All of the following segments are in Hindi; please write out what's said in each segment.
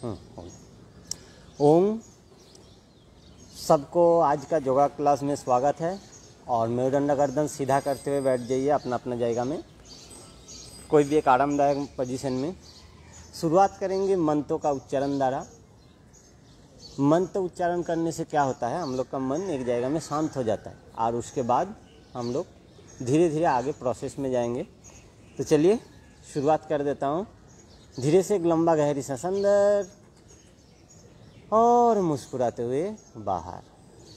ओम। सबको आज का योगा क्लास में स्वागत है। और मेरुदंड गर्दन सीधा करते हुए बैठ जाइए अपना अपना जायगा में, कोई भी एक आरामदायक पोजीशन में। शुरुआत करेंगे मंत्रों का उच्चारण द्वारा। मंत्र उच्चारण करने से क्या होता है, हम लोग का मन एक जगह में शांत हो जाता है और उसके बाद हम लोग धीरे धीरे आगे प्रोसेस में जाएंगे। तो चलिए शुरुआत कर देता हूँ। धीरे से एक लंबा गहरी सांस अंदर और मुस्कुराते हुए बाहर।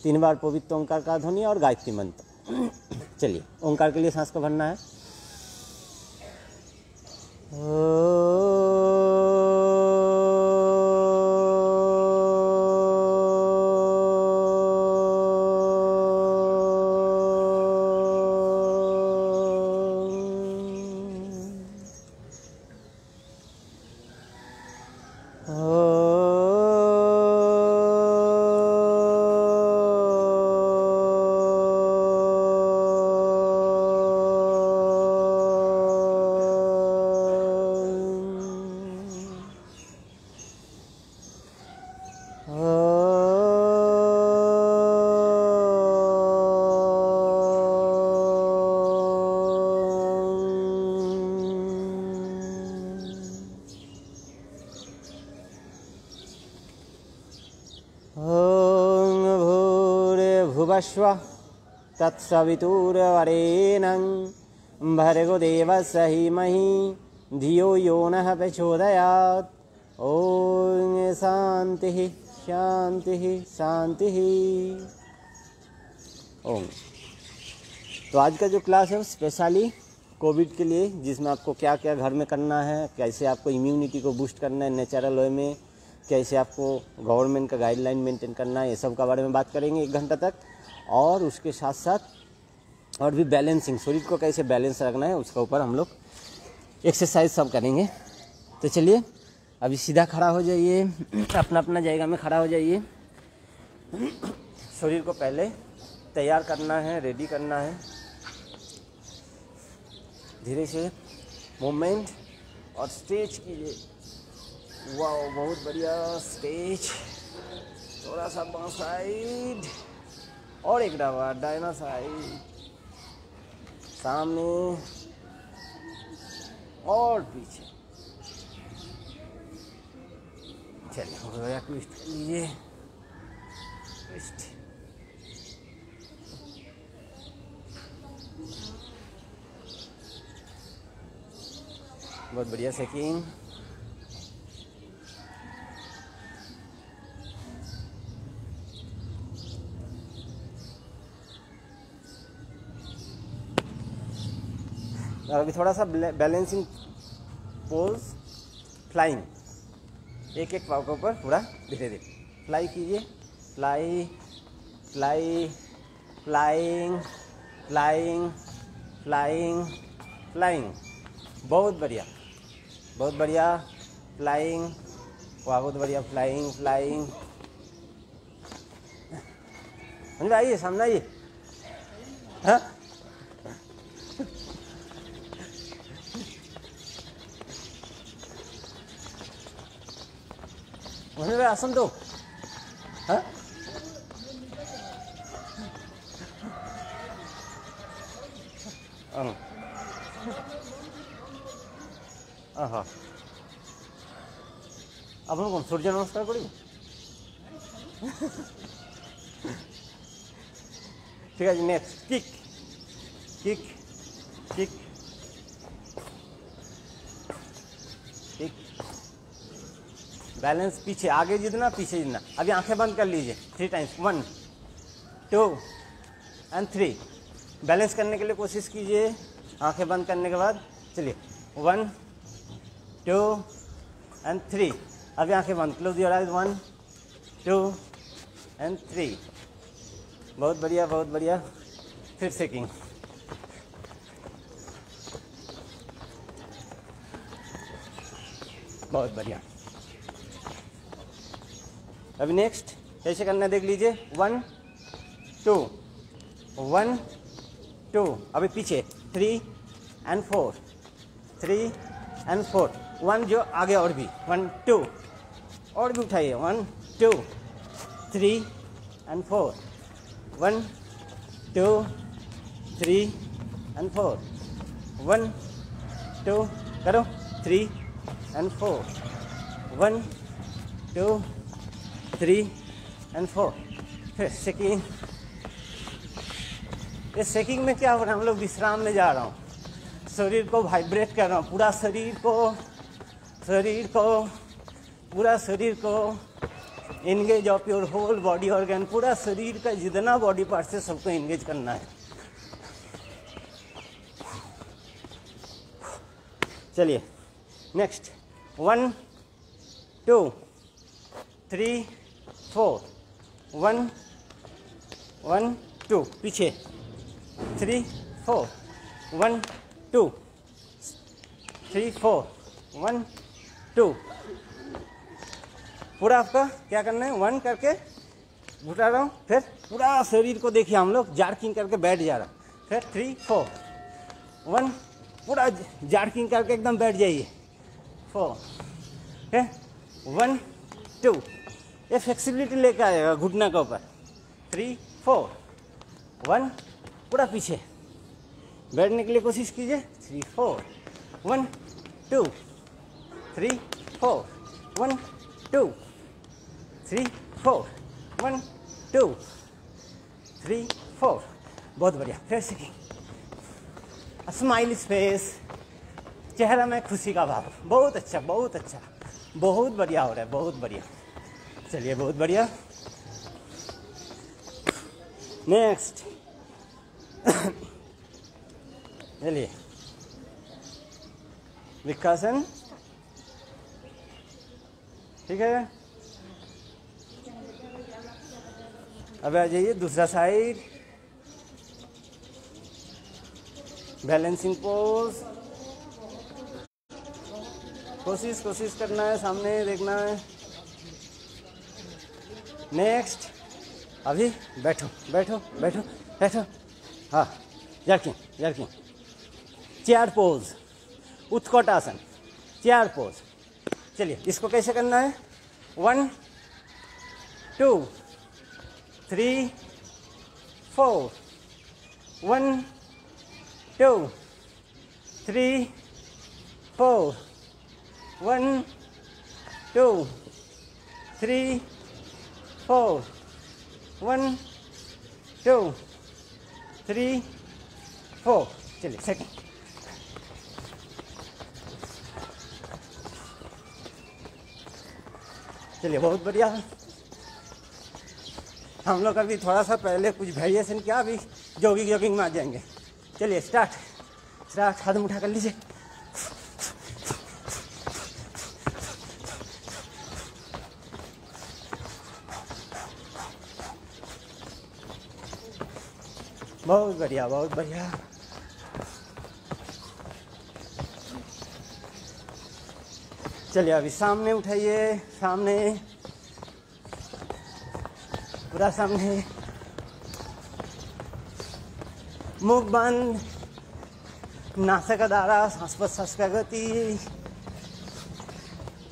3 बार पवित्र ओंकार का ध्वनि और गायत्री मंत्र। चलिए ओंकार के लिए सांस को भरना है। भूर्भुवस्व तत्सवितुर्वरेण्यं भर्गो देवस्य धीमहि धियो यो नः प्रचोदयात्। ओम शांति शांति शांति। ओम। तो आज का जो क्लास है वो स्पेशली कोविड के लिए, जिसमें आपको क्या क्या घर में करना है, कैसे आपको इम्यूनिटी को बूस्ट करना है नेचुरल वे में, कैसे आपको गवर्नमेंट का गाइडलाइन मेंटेन करना है, ये सब का बारे में बात करेंगे 1 घंटा तक। और उसके साथ साथ और भी बैलेंसिंग, शरीर को कैसे बैलेंस रखना है उसके ऊपर हम लोग एक्सरसाइज सब करेंगे। तो चलिए अभी सीधा खड़ा हो जाइए, अपना अपना जायगा में खड़ा हो जाइए। शरीर को पहले तैयार करना है, रेडी करना है। धीरे से मूवमेंट और स्ट्रेच कीजिए। वाह बहुत बढ़िया स्ट्रेच। थोड़ा सा बाँ साइड और एक बार दाहिना साइड, सामने और पीछे। चलिए हो गया, ट्विस्ट कर लीजिए, ट्विस्ट। बहुत बढ़िया सेकिंग। और अभी थोड़ा सा बैलेंसिंग पोज, फ्लाइंग। एक एक पाव के ऊपर पूरा धीरे धीरे फ्लाई कीजिए। Fly fly flying flying flying flying. बहुत बढ़िया बहुत बढ़िया। फ्लाइंग, वाह बहुत बढ़िया। Flying flying. समझ आइए, सामने आइए। हाँ मुझे आसन दो। हाँ हाँ अब हम सूर्य नमस्कार करी। ठीक है जी। Next kick kick kick kick. Balance पीछे, आगे जितना पीछे जितना। अभी आंखें बंद कर लीजिए 3 टाइम्स। 1 2 एंड 3। बैलेंस करने के लिए कोशिश कीजिए आंखें बंद करने के बाद। चलिए 1 2 एंड 3। अभी आंखें बंद, क्लोज योर आइज। 1 2 एंड 3। बहुत बढ़िया बहुत बढ़िया। फिर सेकिंग। बहुत बढ़िया। अभी नेक्स्ट कैसे करना है देख लीजिए। 1 2 1 2। अभी पीछे 3 एंड 4 3 एंड 4। 1 जो आगे और भी 1 2 और भी उठाइए, 1 2 3 and 4, 1 2 3 and 4, 1 2 करो 3 and 4, 1 2 3 and 4। फिर सेकिंग। इस सेकिंग में क्या हो रहा है, हम लोग विश्राम में जा रहा हूँ, शरीर को वाइब्रेट कर रहा हूँ, पूरा शरीर को engage of your whole body organ, पूरा शरीर का जितना बॉडी पार्ट है सबको एंगेज करना है। चलिए नेक्स्ट, 1 2 3 4, 1 1 2 पीछे, 3 4, 1 2 3 4, 1 2। पूरा आपका क्या करना है, 1 करके घुटा रहा हूँ, फिर पूरा शरीर को देखिए, हम लोग जार्किंग करके बैठ जा रहा, फिर 3 4, 1 पूरा जार्किंग करके एकदम बैठ जाइए, 4, फिर 1 2। ये फ्लेक्सिबिलिटी लेकर आएगा घुटना के ऊपर, 3 4, 1 पूरा पीछे बैठने के लिए कोशिश कीजिए, 3 4, 1 2 3 4, 1 2 3 4, 1 2 3 4। बहुत बढ़िया। फिर सेकिंग, स्माइल फेस, चेहरा में खुशी का भाव, बहुत अच्छा बहुत अच्छा, बहुत बढ़िया हो रहा है, बहुत बढ़िया। चलिए बहुत बढ़िया। नेक्स्ट चलिए विकासन, ठीक है। अब आ जाइए दूसरा साइड, बैलेंसिंग पोज। कोशिश करना है, सामने देखना है। नेक्स्ट, अभी बैठो बैठो बैठो बैठो, हाँ जर्किंग। चेयर पोज, उत्कट आसन, चेयर पोज। चलिए इसको कैसे करना है, 1 2 3 4, 1 2 3 4, 1 2 3 4, 1 2 3 4। चलिए सेकंड, चलिए बहुत बढ़िया। हम लोग अभी थोड़ा सा पहले कुछ वेरिएशन किया, अभी जॉगिंग में आ जाएंगे। चलिए स्टार्ट, हाथ उठा कर लीजिए, बहुत बढ़िया बहुत बढ़िया। चलिए अभी सामने उठाइए, सामने, पूरा सामने, मुख बंद, नासिका का दायरा, सांस प्रश्वास का गति।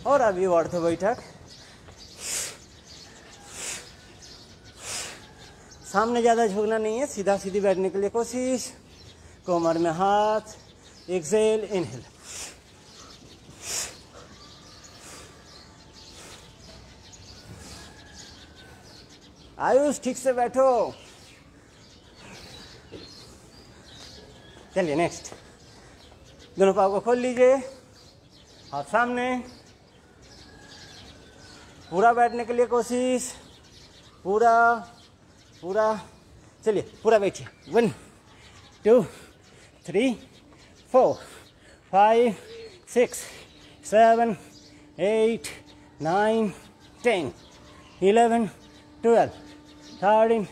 और अभी ऑर्थो बैठक, सामने ज़्यादा झुकना नहीं है, सीधा सीधी बैठने के लिए कोशिश। कमर में हाथ, एक्सेल, इनहेल। आयुष ठीक से बैठो। चलिए नेक्स्ट, दोनों पाँव को खोल लीजिए, हाथ सामने, पूरा बैठने के लिए कोशिश, पूरा। चलिए पूरा बैठिए, 1 2 3 4 5 6 7 8 9 10 11 12 13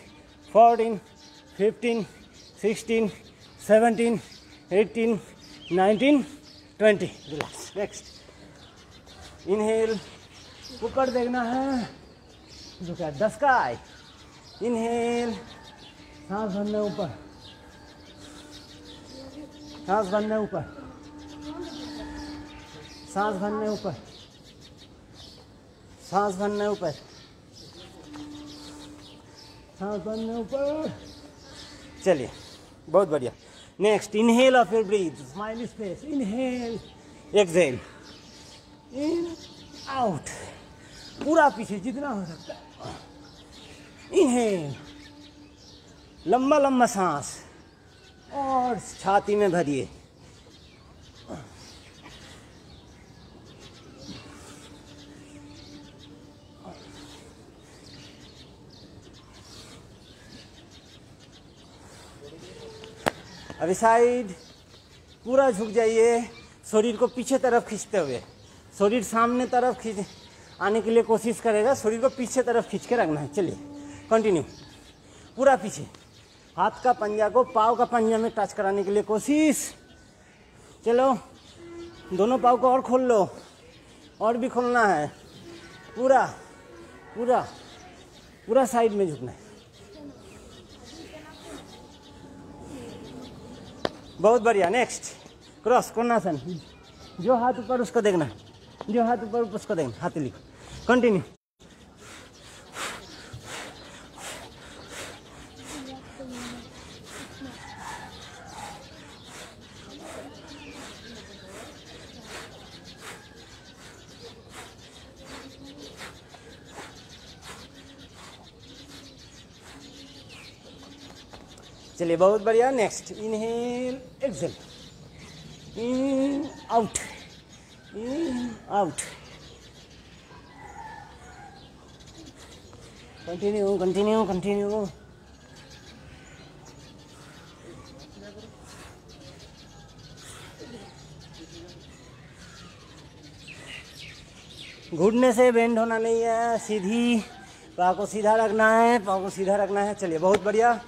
14 15 16 17 18 19 20। रिलैक्स। नेक्स्ट, इनहेल, ऊपर देखना है, look at the sky. Inhale, सांस भरना ऊपर, सांस भरना ऊपर, सांस भरने ऊपर, सांस भरना है ऊपर, सांस भरना है ऊपर। चलिए बहुत बढ़िया। Next inhale of your breathe, smile space, inhale, exhale, in out, पूरा पीछे जितना हो सकता है। इनहेल, लंबा लंबा सांस और छाती में भरिए। अभी साइड, पूरा झुक जाइए, शरीर को पीछे तरफ खींचते हुए। शरीर सामने तरफ खींच आने के लिए कोशिश करेगा, शरीर को पीछे तरफ खींच के रखना है। चलिए कंटिन्यू, पूरा पीछे। हाथ का पंजा को पाँव का पंजा में टच कराने के लिए कोशिश। चलो दोनों पाँव को और खोल लो, और भी खोलना है। पूरा पूरा पूरा साइड में झुकना है। बहुत बढ़िया। नेक्स्ट क्रॉस कोणासन, जो हाथ ऊपर उसको देखना, जो हाथ ऊपर उसको देखना, हाथ लिखो। कंटिन्यू। चलिए बहुत बढ़िया। Next inhale, exhale, in out, in out. Continue continue continue. घुटने से बेंड होना नहीं है, सीधी पाँव को सीधा रखना है, पाँव को सीधा रखना है। चलिए बहुत बढ़िया।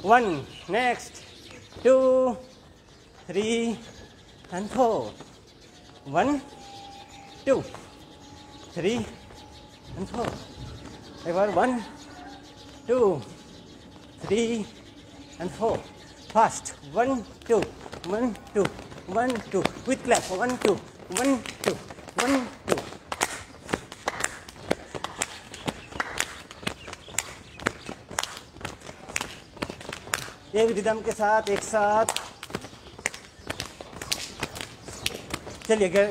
1, नेक्स्ट 2, 3 and 4. 1, 2, 3 and 4. एक बार 1, 2, 3 and 4. Fast. 1, 2, 1, 2, 1, 2. With clap. 1, 2, 1, 2, 1, 2. एक रिदम के साथ, एक साथ। चलिए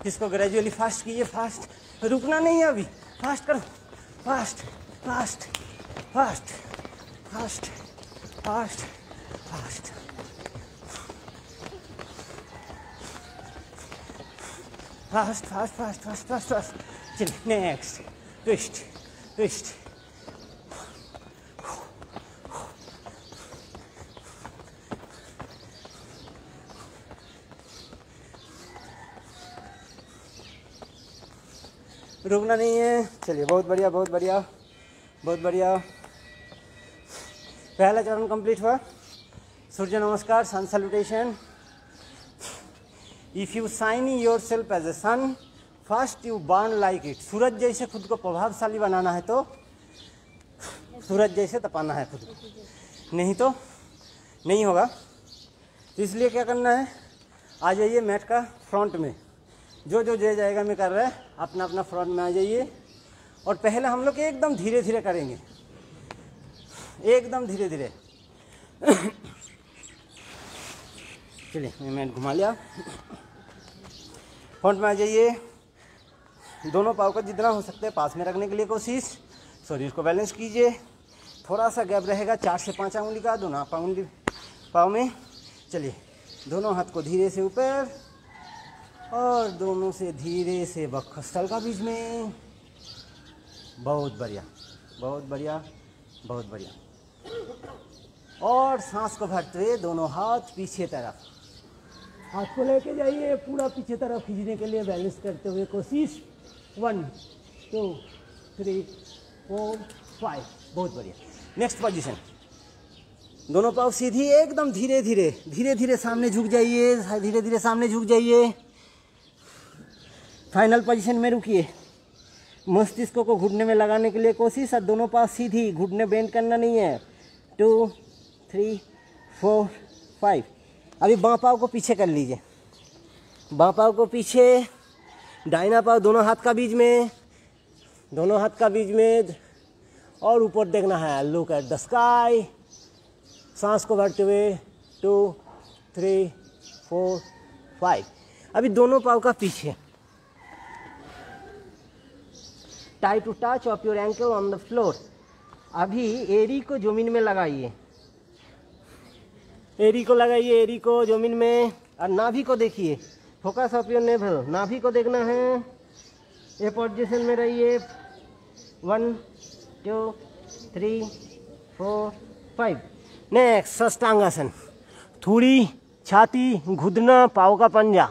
इसको ग्रेजुअली फास्ट कीजिए, फास्ट, रुकना नहीं है अभी, फास्ट करो, fast fast fast fast fast fast. Fast fast fast fast fast fast. चलिए नेक्स्ट ट्विस्ट ट्विस्ट। रुकना नहीं है। चलिए बहुत बढ़िया बहुत बढ़िया बहुत बढ़िया। पहला चरण कंप्लीट हुआ। Surya Namaskar, sun salutation. If you shine yourself as a sun, first you burn like it. सूरज जैसे खुद को प्रभावशाली बनाना है तो सूरज जैसे तपाना है खुद को, नहीं तो नहीं होगा। तो इसलिए क्या करना है, आ जाइए मैट का फ्रंट में। जो जो जय जाएगा में कर रहा है अपना अपना फ्रंट में आ जाइए। और पहले हम लोग एकदम धीरे धीरे करेंगे, एकदम धीरे धीरे। चलिए मैं मैट घुमा लिया। फ्रंट में आ जाइए। दोनों पाँव को जितना हो सकता है पास में रखने के लिए कोशिश। शरीर को बैलेंस कीजिए। थोड़ा सा गैप रहेगा 4 से 5 अंगुली का दोनों अंगुली पाँव में। चलिए दोनों हाथ को धीरे से ऊपर और दोनों से धीरे से वक्षस्थल का बीच में। बहुत बढ़िया बहुत बढ़िया बहुत बढ़िया। और सांस को भरते हुए दोनों हाथ पीछे तरफ, हाथ को लेके जाइए पूरा पीछे तरफ खींचने के लिए बैलेंस करते हुए कोशिश। 1, 2, 3, 4, 5। बहुत बढ़िया। Next position. दोनों पाँव सीधी, एकदम धीरे धीरे धीरे धीरे सामने झुक जाइए, धीरे धीरे सामने झुक जाइए। फाइनल पोजीशन में रुकिए। मस्तिष्क को घुटने में लगाने के लिए कोशिश। और दोनों पाँव सीधी, घुटने बेंड करना नहीं है। 2, 3, 4, 5। अभी बाँ पाँव को पीछे कर लीजिए। बाँ पाँव को पीछे, दाहिना पाँव दोनों हाथ का बीच में, दोनों हाथ का बीच में, और ऊपर देखना है। Look at the sky. सांस को भरते हुए 2 3 4 5। अभी दोनों पाँव का पीछे। Try to touch of your ankle on the floor. अभी एड़ी को जमीन में लगाइए, एड़ी को लगाइए, एड़ी को जमीन में, और नाभि को देखिए। फोकस ऑफ योर नेवल, नाभि को देखना है। ये पोजीशन में रहिए। 1 2 3 4 5। नेक्स्ट षष्टांगासन। थोड़ी छाती, घुटना, पाँव का पंजा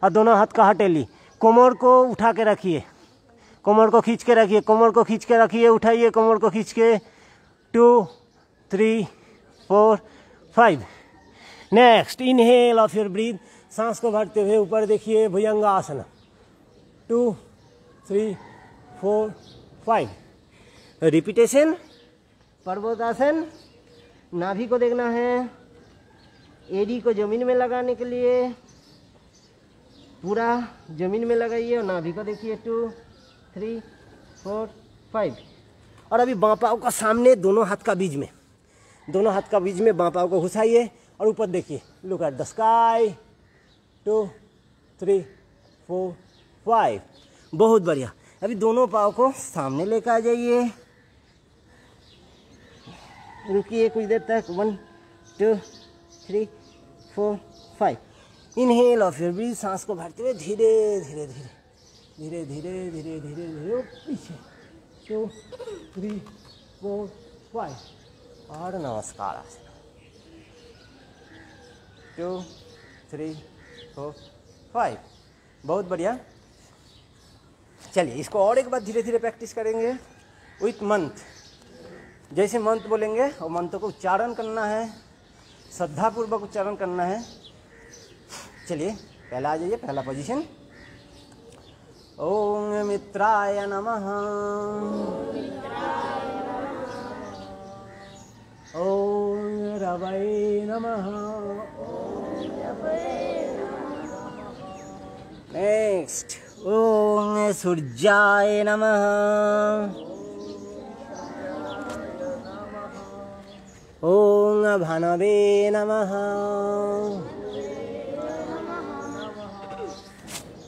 और दोनों हाथ का हथेली। कमर को उठा के रखिए, कमर को खींच के रखिए, कमर को खींच के रखिए, उठाइए कमर को खींच के। 2 3 4 5। Next inhale of your breathe. सांस को भरते हुए ऊपर देखिए, भुजंगासन। 2 3 4 5। रिपीटेशन। पर्वतासन। नाभि को देखना है, एड़ी को जमीन में लगाने के लिए पूरा जमीन में लगाइए और नाभि को देखिए। 2 3 4 5। और अभी बाँ पाँव का सामने, दोनों हाथ का बीच में, दोनों हाथ का बीच में बाँ पाँव को घुसाइए और ऊपर देखिए। Look at the sky. 2 3 4 5। बहुत बढ़िया। अभी दोनों पाँव को सामने लेकर आ जाइए। रुकिए कुछ देर तक। 1 2 3 4 5। Inhale of your breathe. सांस को भरते हुए धीरे धीरे धीरे धीरे धीरे धीरे धीरे धीरे पीछे। 2 3 4 5। और नमस्कार आसन। 2 3 4 5। बहुत बढ़िया। चलिए इसको और एक बार धीरे धीरे प्रैक्टिस करेंगे विथ मंत्र। जैसे मंत्र बोलेंगे और मंत्र को उच्चारण करना है, श्रद्धापूर्वक उच्चारण करना है। चलिए पहला आ जाइए, पहला पोजीशन। ओम मित्राय नमः। ओम रवै नमः। नेक्स्ट ओम सूर्याय नमः। ओम भानवे नमः।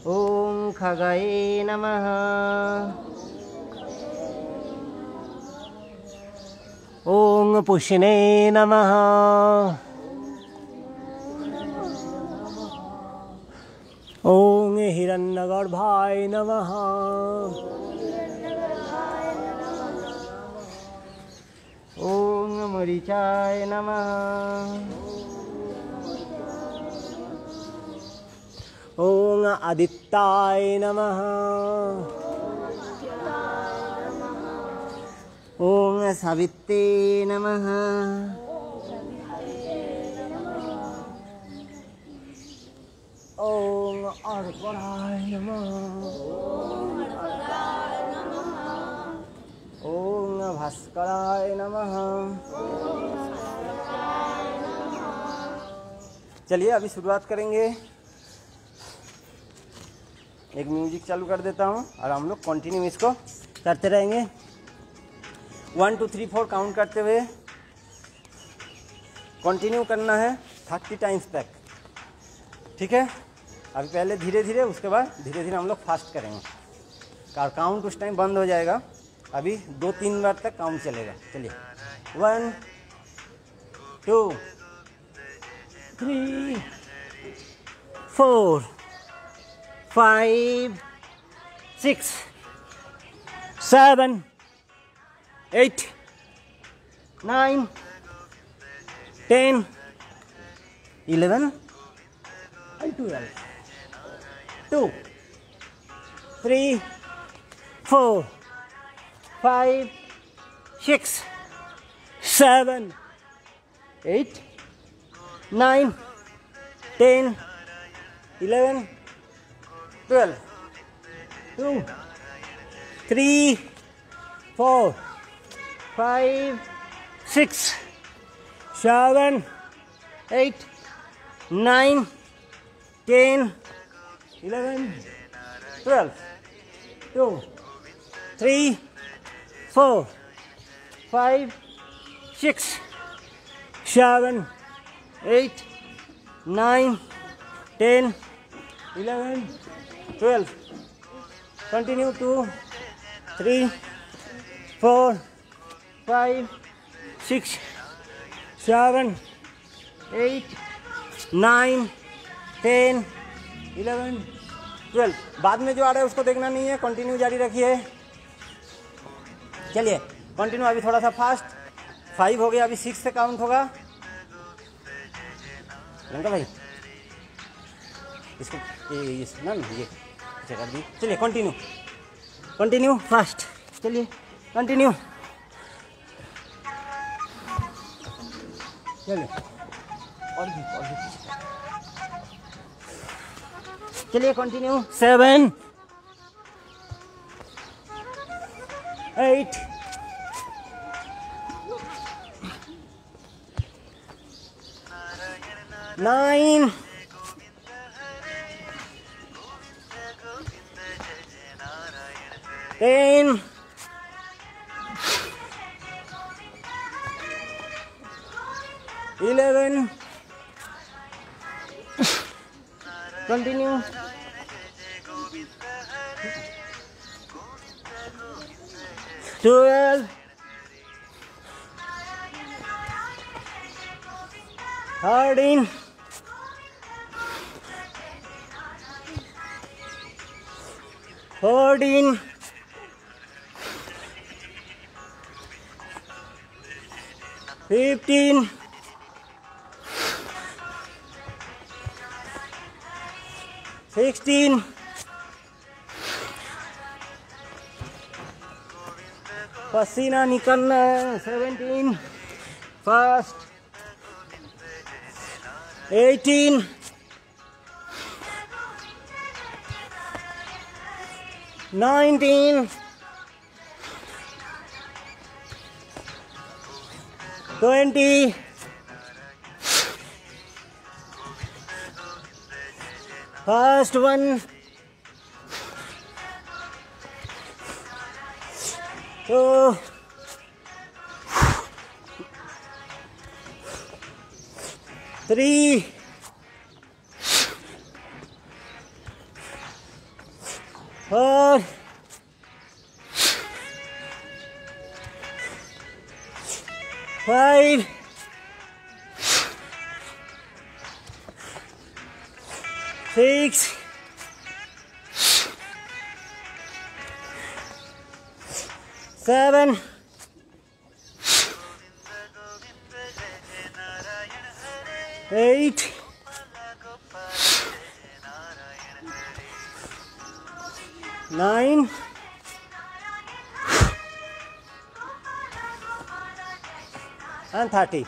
ओम खगाय नमः। ओम पुष्णे नमः। ओम हिरण्यगर्भाय नमः। ओम मरीचाय नमः। ओम आदित्याय नमः। ओम सावित्रे नमः। ओम अर्पणाय नमः। ओम भास्कराय नमः। चलिए अभी शुरुआत करेंगे। एक म्यूजिक चालू कर देता हूँ और हम लोग कंटिन्यू इसको करते रहेंगे। 1 2 3 4 काउंट करते हुए कंटिन्यू करना है 30 टाइम्स तक। ठीक है। अभी पहले धीरे धीरे, उसके बाद धीरे धीरे हम लोग फास्ट करेंगे। काउंट उस टाइम बंद हो जाएगा। अभी 2-3 बार तक काउंट चलेगा। चलिए 1 2 3 4 5 6 7 8 9 10 11 and 12 2 3 4 5 6 7 8 9 10 11 12 2 3 4 5 6 7 8 9 10 11 12, 2, 3, 4, 5, 6, 7, 8, 9, 10, 11, 12. Continue. 2, 3, 4, 5, 6, 7, 8, 9, 10, 11, 12. बाद में जो आ रहा है उसको देखना नहीं है, कंटिन्यू जारी रखिए। चलिए कंटिन्यू, अभी थोड़ा सा फास्ट। 5 हो गया, अभी 6 से काउंट होगा। लंका भाई इसको ये कर दी। चलिए कंटिन्यू फास्ट। चलिए कंटिन्यू। चलिए और भी चलिए कंटिन्यू। 7, 8, 9, 10, 11, continue, 12, 13, 14, 15, 16, पसीना निकलना है। 17, फास्ट। 18, 19, 20, 1st one, 2, 3, 4, 5, 6, 7, 8, 9, and 30.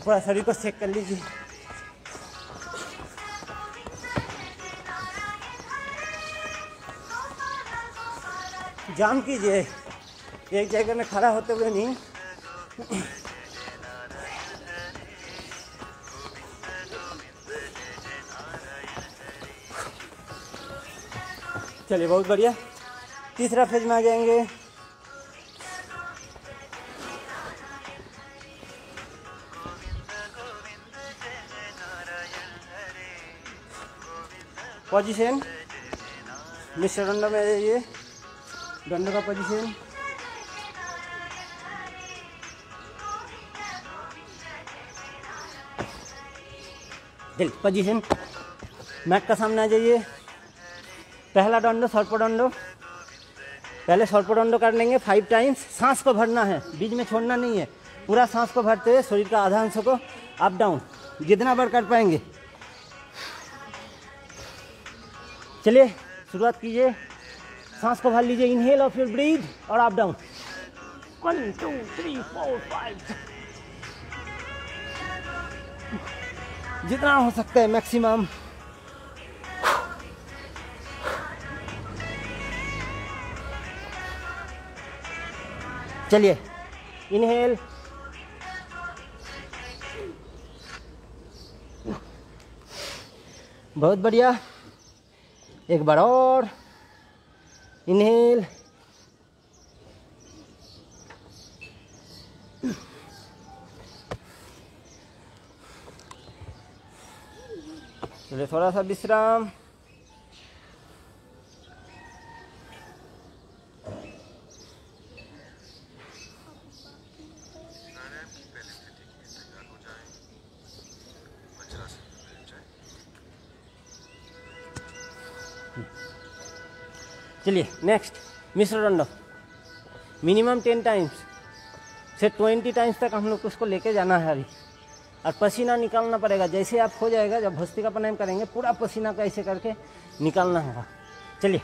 पूरा शरीर को चेक कर लीजिए। जाम कीजिए, एक जगह में खड़ा होते हुए नहीं। चलिए बहुत बढ़िया। तीसरा फेज में आ जाएंगे। पोजीशन, मिश्र दंड में जाइए। दंड का पोजीशन, दिल पोजीशन। मैट का सामने आ जाइए। पहला दंड सर्पदंड। पहले सर्पदंड कर लेंगे 5 टाइम्स। सांस को भरना है, बीच में छोड़ना नहीं है। पूरा सांस को भरते हुए शरीर का आधा अंश को अप डाउन जितना बार कर पाएंगे। चलिए शुरुआत कीजिए। सांस को भर लीजिए। इनहेल ऑफ योर ब्रीथ और अप डाउन। 1 2 3 4 5 जितना हो सकता है मैक्सिमम। चलिए इनहेल, बहुत बढ़िया। एक बार और इनहेल, चलिए थोड़ा सा विश्राम। चलिए नेक्स्ट मिश्र दंड, मिनिमम 10 टाइम्स से 20 टाइम्स तक हम लोग को उसको लेके जाना है अभी। और पसीना निकालना पड़ेगा, जैसे आप हो जाएगा जब भस्त्रिका प्राणायाम करेंगे पूरा पसीना को ऐसे करके निकालना होगा। चलिए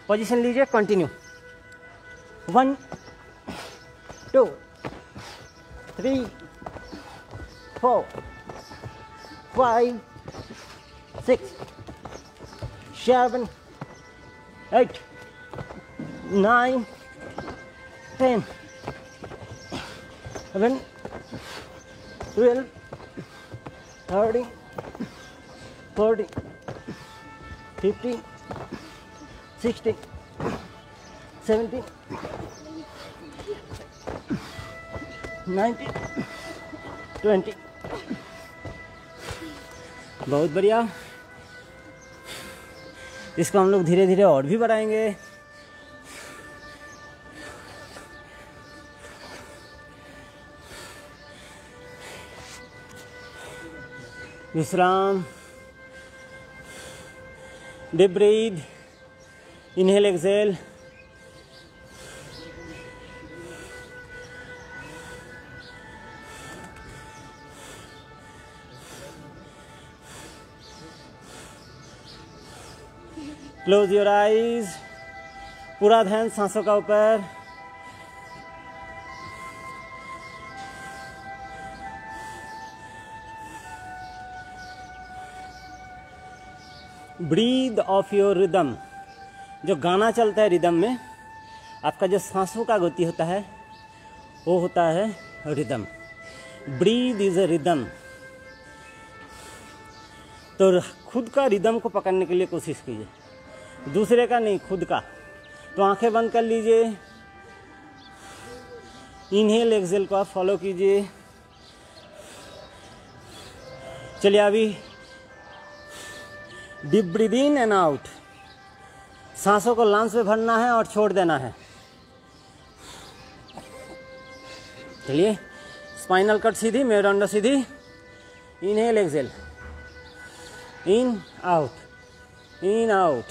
पोजीशन लीजिए, कंटिन्यू। 1 2 3 4 5 6 7 8 9 10 11 12 13 14 15 16 17 19 20। बहुत बढ़िया। इसको हम लोग धीरे धीरे और भी बढ़ाएंगे। विश्राम, deep breath, inhale exhale. Close your eyes, पूरा ध्यान सांसों का ऊपर। ब्रीद ऑफ योर रिदम, जो गाना चलता है रिदम में, आपका जो सांसों का गति होता है वो होता है rhythm. Breathe is a rhythm. तो खुद का रिदम को पकड़ने के लिए कोशिश कीजिए, दूसरे का नहीं, खुद का। तो आंखें बंद कर लीजिए, इनहेल एक्सेल को आप फॉलो कीजिए। चलिए अभी deep breath in and out, सांसों को लंग्स में भरना है और छोड़ देना है। चलिए स्पाइनल कट सीधी, मेरुदंड सीधी। Inhale exhale, in out, in out.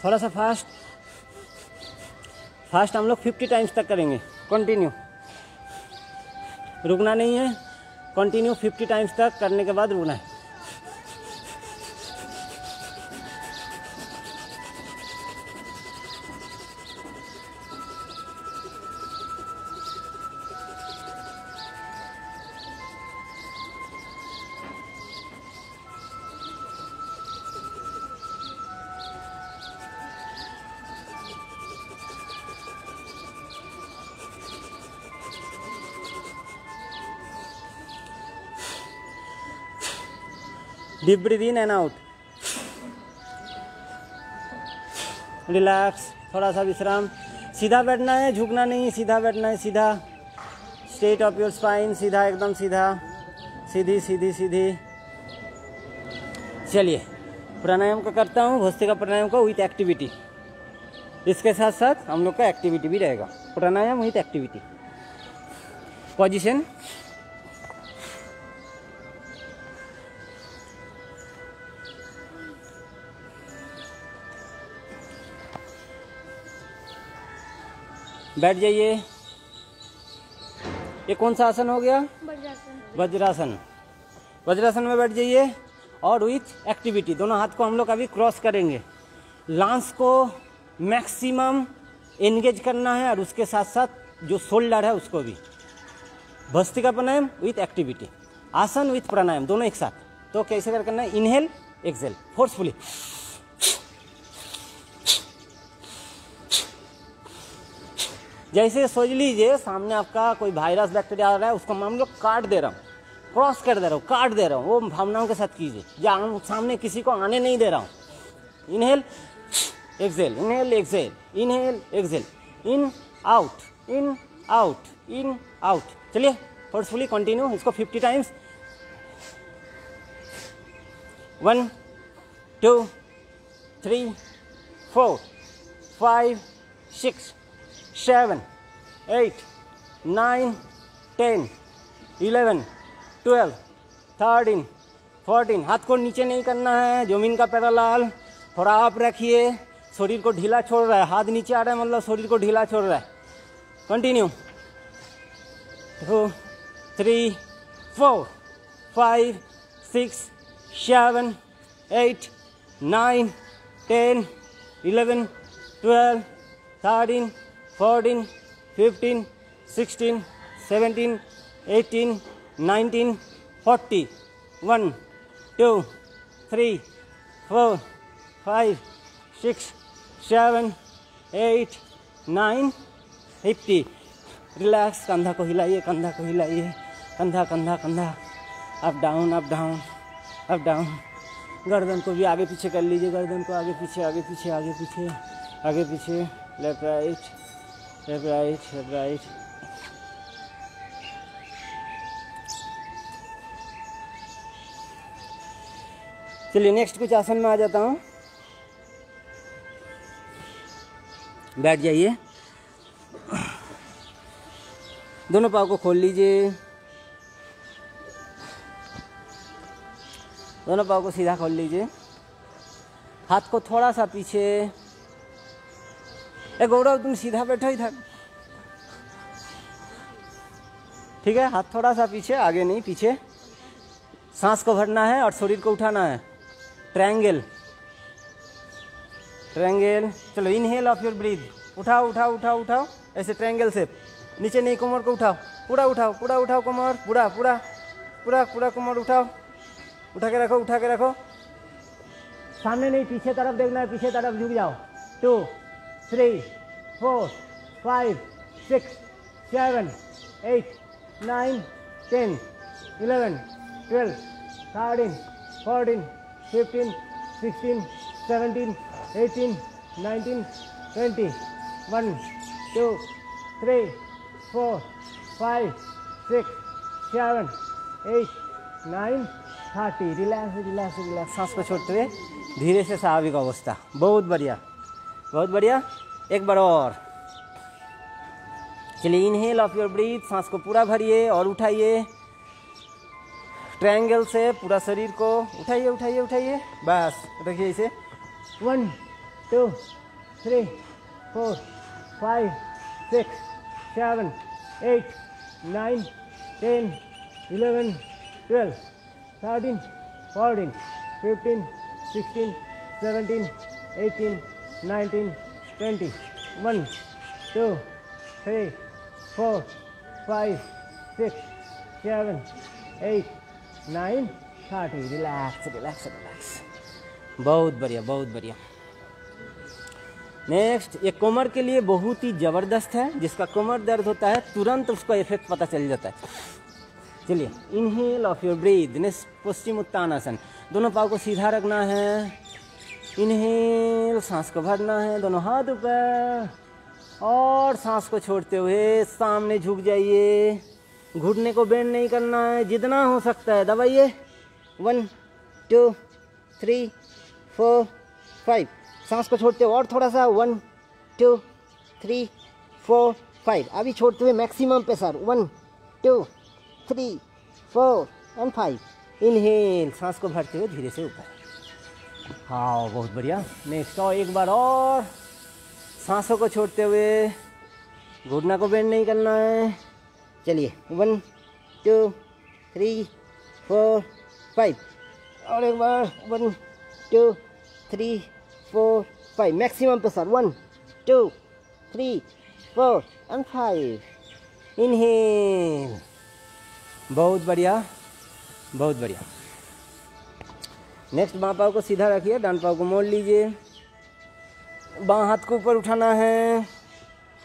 थोड़ा सा फास्ट हम लोग 50 टाइम्स तक करेंगे। कंटिन्यू, रुकना नहीं है, कंटिन्यू 50 टाइम्स तक करने के बाद रुकना है। Deep breath in and out, relax, थोड़ा सा विश्राम। सीधा बैठना है, झुकना नहीं, सीधा बैठना है, सीधा। स्ट्रेट ऑफ योर स्पाइन, सीधा, एकदम सीधा, सीधी सीधी सीधी। चलिए प्राणायाम का करता हूँ, भस्त्रिका प्राणायाम का विथ एक्टिविटी। इसके साथ साथ हम लोग का एक्टिविटी भी रहेगा, प्राणायाम विथ एक्टिविटी। पोजीशन, बैठ जाइए। ये कौन सा आसन हो गया? वज्रासन। वज्रासन में बैठ जाइए और विथ एक्टिविटी दोनों हाथ को हम लोग अभी क्रॉस करेंगे। लांस को मैक्सिमम एंगेज करना है और उसके साथ साथ जो शोल्डर है उसको भी। भस्त्रिका प्राणायाम विथ एक्टिविटी, आसन विथ प्राणायाम दोनों एक साथ। तो कैसे करना है? इनहेल एक्सेल फोर्सफुली, जैसे सोच लीजिए सामने आपका कोई वायरस बैक्टीरिया आ रहा है, उसको मान लो काट दे रहा हूँ, क्रॉस कर दे रहा हूँ, काट दे रहा हूँ, वो भावनाओं के साथ कीजिए, या सामने किसी को आने नहीं दे रहा हूँ। Inhale exhale, inhale exhale, inhale exhale, in out, in out, in out. चलिए फोर्सफुली कंटिन्यू इसको 50 टाइम्स। 1 2 3 4 5 6 7 8 9 10 11 12 13 14। हाथ को नीचे नहीं करना है, जमीन का पैरेलल थोड़ा आप रखिए, शरीर को ढीला छोड़ रहा है, हाथ नीचे आ रहा है मतलब शरीर को ढीला छोड़ रहा है। कंटिन्यू 2 3 4 5 6 7 8 9 10 11 12 13 14 15 16 17 18 19 40। 1 2 3 4 5 6 7 8 9 50। रिलैक्स, कंधा को हिलाइए, कंधा को हिलाइए, कंधा कंधा कंधा, up down up down up down. गर्दन को भी आगे पीछे कर लीजिए, गर्दन को आगे पीछे आगे पीछे आगे पीछे आगे पीछे, left right left right left right. चलिए नेक्स्ट कुछ आसन में आ जाता हूँ। बैठ जाइए, दोनों पाँव को खोल लीजिए, दोनों पाँव को सीधा खोल लीजिए, हाथ को थोड़ा सा पीछे। ए गौरव तुम सीधा बैठो इधर, ठीक है। हाथ थोड़ा सा पीछे, आगे नहीं पीछे। सांस को भरना है और शरीर को उठाना है। Triangle triangle. चलो इनहेल ऑफ योर ब्रीथ, उठाओ उठाओ उठाओ उठाओ, ऐसे ट्रायंगल से। नीचे नहीं, कमर को उठाओ, पूरा उठाओ, पूरा उठाओ कमर, पूरा पूरा पूरा पूरा कमर उठाओ, उठा के रखो, उठा के रखो। सामने नहीं, पीछे तरफ देखना है, पीछे तरफ झुक जाओ। 2 3 4 5 6 7 8 9 10 11 12 13 14 15 16 17 18 19 20। 1 2 3 4 5 6 7 8 9 30। Relax relax relax. सांस को छोड़ते हुए धीरे से स्वाभाविक अवस्था। बहुत बढ़िया बहुत बढ़िया। एक बार और। चलिए इनहेल ऑफ योर ब्रीथ, सांस को पूरा भरिए और उठाइए। ट्रायंगल से पूरा शरीर को उठाइए उठाइए उठाइए, बस रखिए इसे। 1 2 3 4 5 6 7 8 9 10 11 12 13 14 15 16 17 18 19 20। 1 2 3 4 5 6 7 8 9 30। Relax relax relax. बहुत बढ़िया बहुत बढ़िया। नेक्स्ट, ये कमर के लिए बहुत ही ज़बरदस्त है। जिसका कमर दर्द होता है तुरंत उसको इफेक्ट पता चल जाता है। चलिए inhale of your breath. Next Paschim Uttanasana. दोनों पाँव को सीधा रखना है। इनहेल, सांस को भरना है, दोनों हाथ ऊपर, और सांस को छोड़ते हुए सामने झुक जाइए। घुटने को बेंड नहीं करना है, जितना हो सकता है दबाइए। 1 2 3 4 5। सांस को छोड़ते हुए और थोड़ा सा। 1 2 3 4 5। अभी छोड़ते हुए मैक्सिमम पे सर। 1 2 3 4 एंड 5। इनहेल, सांस को भरते हुए धीरे से ऊपर। हाँ बहुत बढ़िया। नेक्स्ट और एक बार और। सांसों को छोड़ते हुए, घुटना को बेंड नहीं करना है। चलिए 1 2 3 4 5। और एक बार। 1 2 3 4 5। मैक्सिमम पे सर। 1 2 3 4 एंड 5। इनहेल। बहुत बढ़िया बहुत बढ़िया। नेक्स्ट बाँ पाँव को सीधा रखिए, डान पाँव को मोड़ लीजिए। बाँ हाथ को ऊपर उठाना है।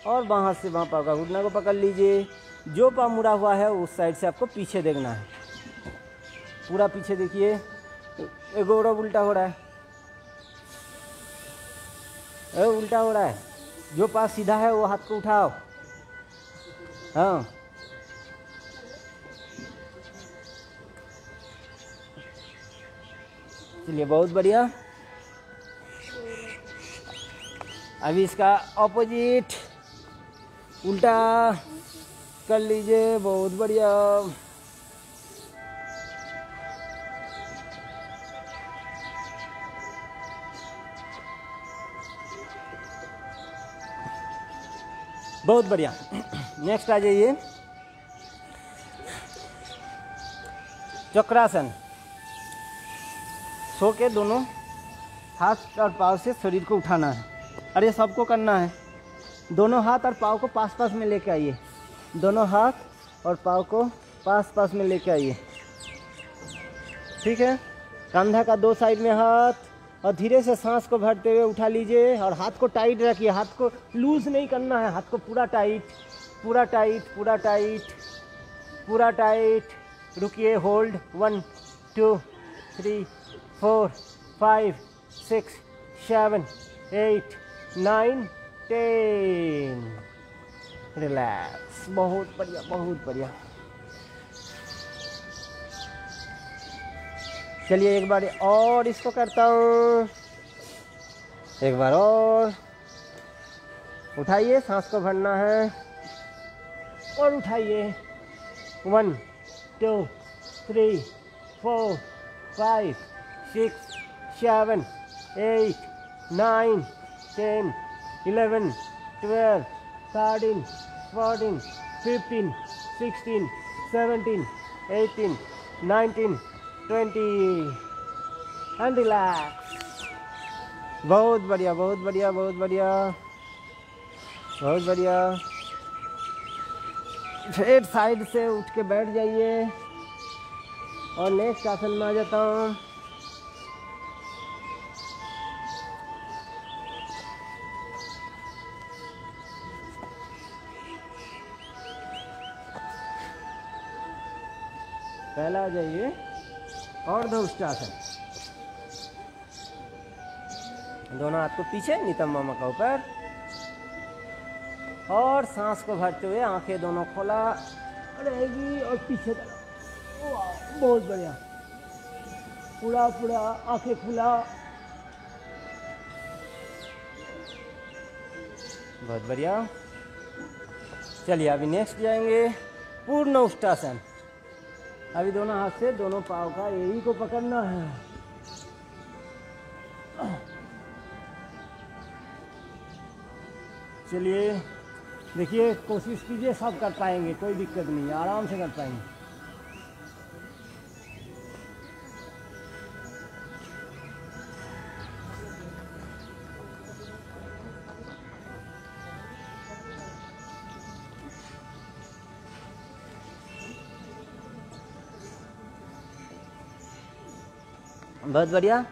और बाँ हाथ से बाँ पाँव का घुटना को पकड़ लीजिए। जो पाँव मुड़ा हुआ है उस साइड से आपको पीछे देखना है, पूरा पीछे देखिए। एक और उल्टा हो रहा है, उल्टा हो रहा है। जो पाँव सीधा है वो हाथ को उठाओ। हाँ, चलिए बहुत बढ़िया। अभी इसका ऑपोजिट उल्टा कर लीजिए, बहुत बढ़िया। बहुत बढ़िया। नेक्स्ट आ जाइए, चक्रासन। सो के दोनों हाथ और पाँव से शरीर को उठाना है, और ये सबको करना है। दोनों हाथ और पाँव को पास पास में लेके आइए, दोनों हाथ और पाँव को पास पास में लेके आइए, ठीक है। कंधा का दो साइड में हाथ, और धीरे से सांस को भरते हुए उठा लीजिए, और हाथ को टाइट रखिए। हाथ को लूज नहीं करना है, हाथ को पूरा टाइट, पूरा टाइट, पूरा टाइट, पूरा टाइट। रुकिए, होल्ड। 1 2 3 4 5 6 7 8 9 10। रिलैक्स, बहुत बढ़िया, बहुत बढ़िया। चलिए एक बार और इसको करता हूँ, एक बार और। उठाइए, सांस को भरना है, और उठाइए। 1 2 3 4 5 6 7 8 9 10 11 12 13 14 15 16 17 18 19 20 एंड रिलैक्स। बहुत बढ़िया, बहुत बढ़िया, बहुत बढ़िया, बहुत बढ़िया। फिर साइड से उठ के बैठ जाइए, और नेक्स्ट आसन में आ जाता हूँ। पहला आ जाइए, अर्धउष्टासन। दोनों हाथ को पीछे, नितंब मामा का ऊपर, और सांस को भरते हुए आंखें दोनों खोला रहेगी, और पीछे तरफ। बहुत बढ़िया, पूरा पूरा आंखें खुला। बहुत बढ़िया। चलिए अभी नेक्स्ट जाएंगे, पूर्ण उष्टासन। अभी दोनों हाथ से दोनों पाँव का यही को पकड़ना है। चलिए देखिए, कोशिश कीजिए, सब कर पाएंगे, कोई दिक्कत नहीं, आराम से कर पाएंगे। बहुत बढ़िया।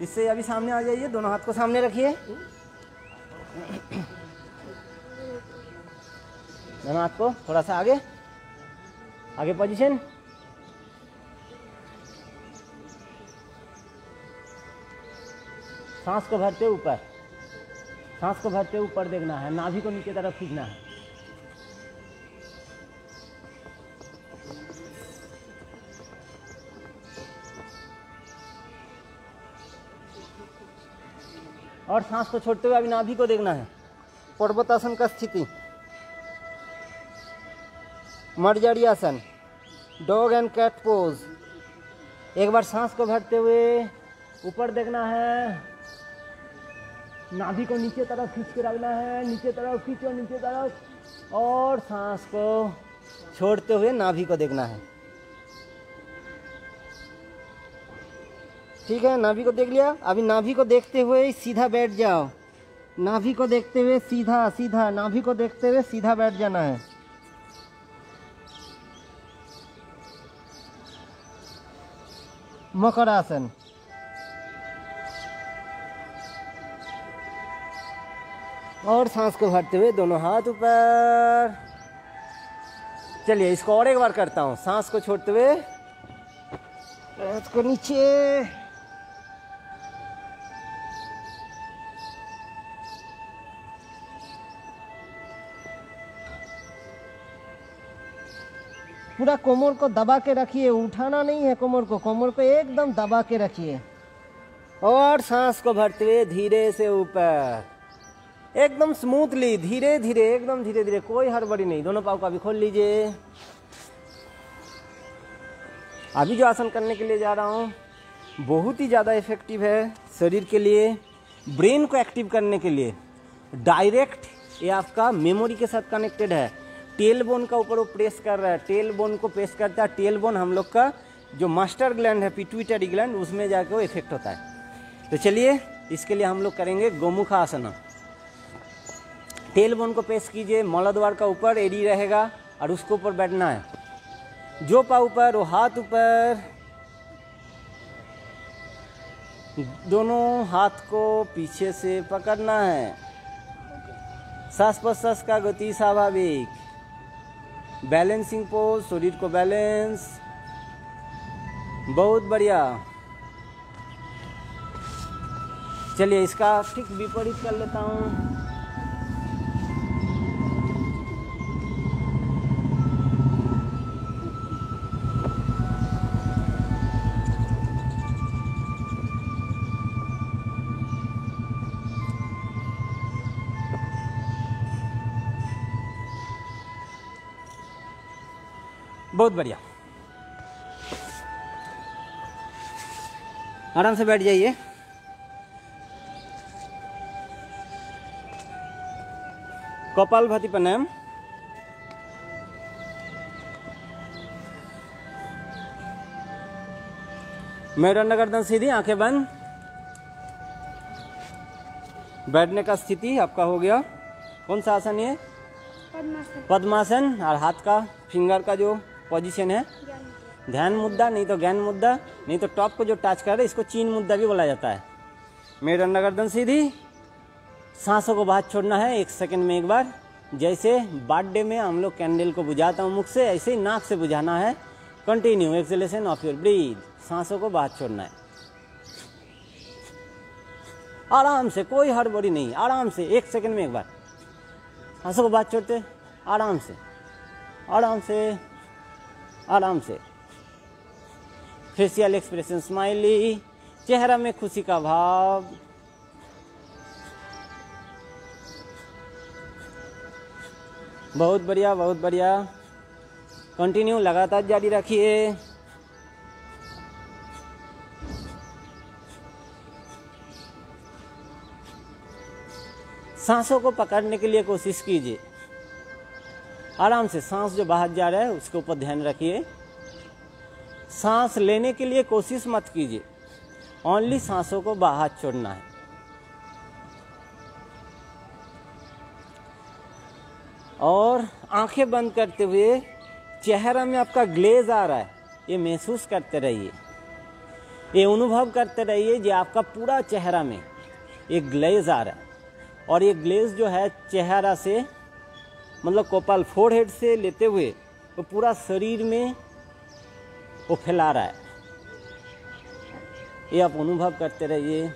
इससे अभी सामने आ जाइए, दोनों हाथ को सामने रखिए, दोनों हाथ को थोड़ा सा आगे, आगे पोजीशन। सांस को भरते ऊपर, सांस को भरते ऊपर देखना है, नाभि को नीचे तरफ खींचना है। और सांस को छोड़ते हुए अभी नाभि को देखना है। पर्वतासन का स्थिति, मर्जरी आसन, डॉग एंड कैट पोज। एक बार सांस को भरते हुए ऊपर देखना है, नाभि को नीचे तरफ खींच के रखना है, नीचे तरफ खींचो, नीचे तरफ, और सांस को छोड़ते हुए नाभि को देखना है। ठीक है, नाभि को देख लिया। अभी नाभि को देखते हुए सीधा बैठ जाओ, नाभि को देखते हुए सीधा सीधा, नाभि को देखते हुए सीधा बैठ जाना है। मकरासन। और सांस को भरते हुए दोनों हाथ ऊपर। चलिए इसको और एक बार करता हूँ। सांस को छोड़ते हुए हाथ को नीचे, पूरा कोमर को दबा के रखिए, उठाना नहीं है कोमर को एकदम दबा के रखिए। और सांस को भरते हुए धीरे से ऊपर, एकदम स्मूथली, धीरे धीरे, एकदम धीरे धीरे, कोई हड़बड़ी नहीं। दोनों पाँव का भी खोल लीजिए। अभी जो आसन करने के लिए जा रहा हूँ बहुत ही ज़्यादा इफेक्टिव है शरीर के लिए, ब्रेन को एक्टिव करने के लिए। डायरेक्ट ये आपका मेमोरी के साथ कनेक्टेड है। टेल बोन का ऊपर वो प्रेस कर रहा है, टेल बोन को प्रेस करता है। टेल बोन हम लोग का जो मास्टर ग्लैंड है, पिट्यूटरी ग्लैंड, उसमें जाके वो इफेक्ट होता है। तो चलिए इसके लिए हम लोग करेंगे गोमुख आसन। टेल बोन को प्रेस कीजिए, मौलाद्वार का ऊपर एड़ी रहेगा और उसके ऊपर बैठना है। जो पाँव ऊपर वो हाथ ऊपर, दोनों हाथ को पीछे से पकड़ना है। सांस प्रश्वास का गति स्वाभाविक, बैलेंसिंग पोज, शरीर को बैलेंस। बहुत बढ़िया। चलिए इसका ठीक विपरीत कर लेता हूँ। बहुत बढ़िया। आराम से बैठ जाइए। कपालभाति प्राणायाम। मेरुदंड गर्दन सीधी, आंखें बंद। बैठने का स्थिति आपका हो गया। कौन सा आसन है? पद्मासन। और हाथ का फिंगर का जो पोजीशन है, ध्यान मुद्रा, नहीं तो ज्ञान मुद्रा, नहीं तो टॉप को जो टच कर रहे इसको चीन मुद्रा भी बोला जाता है। मेरुदंड गर्दन सीधी। सांसों को बाहर छोड़ना है 1 सेकंड में एक बार। जैसे बर्थडे में हम लोग कैंडल को बुझाता हूँ मुख से, ऐसे ही नाक से बुझाना है। Continue exhalation of your breathe. सांसों को बाहर छोड़ना है आराम से, कोई हड़बड़ी नहीं, आराम से 1 सेकंड में एक बार। सांसों को बाहर छोड़ते आराम से, आराम से, आराम से। फेशियल एक्सप्रेशन स्माइली, चेहरा में खुशी का भाव। बहुत बढ़िया, बहुत बढ़िया। कंटिन्यू, लगातार जारी रखिए। सांसों को पकड़ने के लिए कोशिश कीजिए। आराम से सांस जो बाहर जा रहा है उसके ऊपर ध्यान रखिए। सांस लेने के लिए कोशिश मत कीजिए, ओनली सांसों को बाहर छोड़ना है। और आंखें बंद करते हुए चेहरा में आपका ग्लेज आ रहा है, ये महसूस करते रहिए, ये अनुभव करते रहिए कि आपका पूरा चेहरा में एक ग्लेज आ रहा है। और ये ग्लेज जो है चेहरा से, मतलब कपाल, फोरहेड से लेते हुए वो पूरा शरीर में वो फैला रहा है। ये आप अनुभव करते रहिए।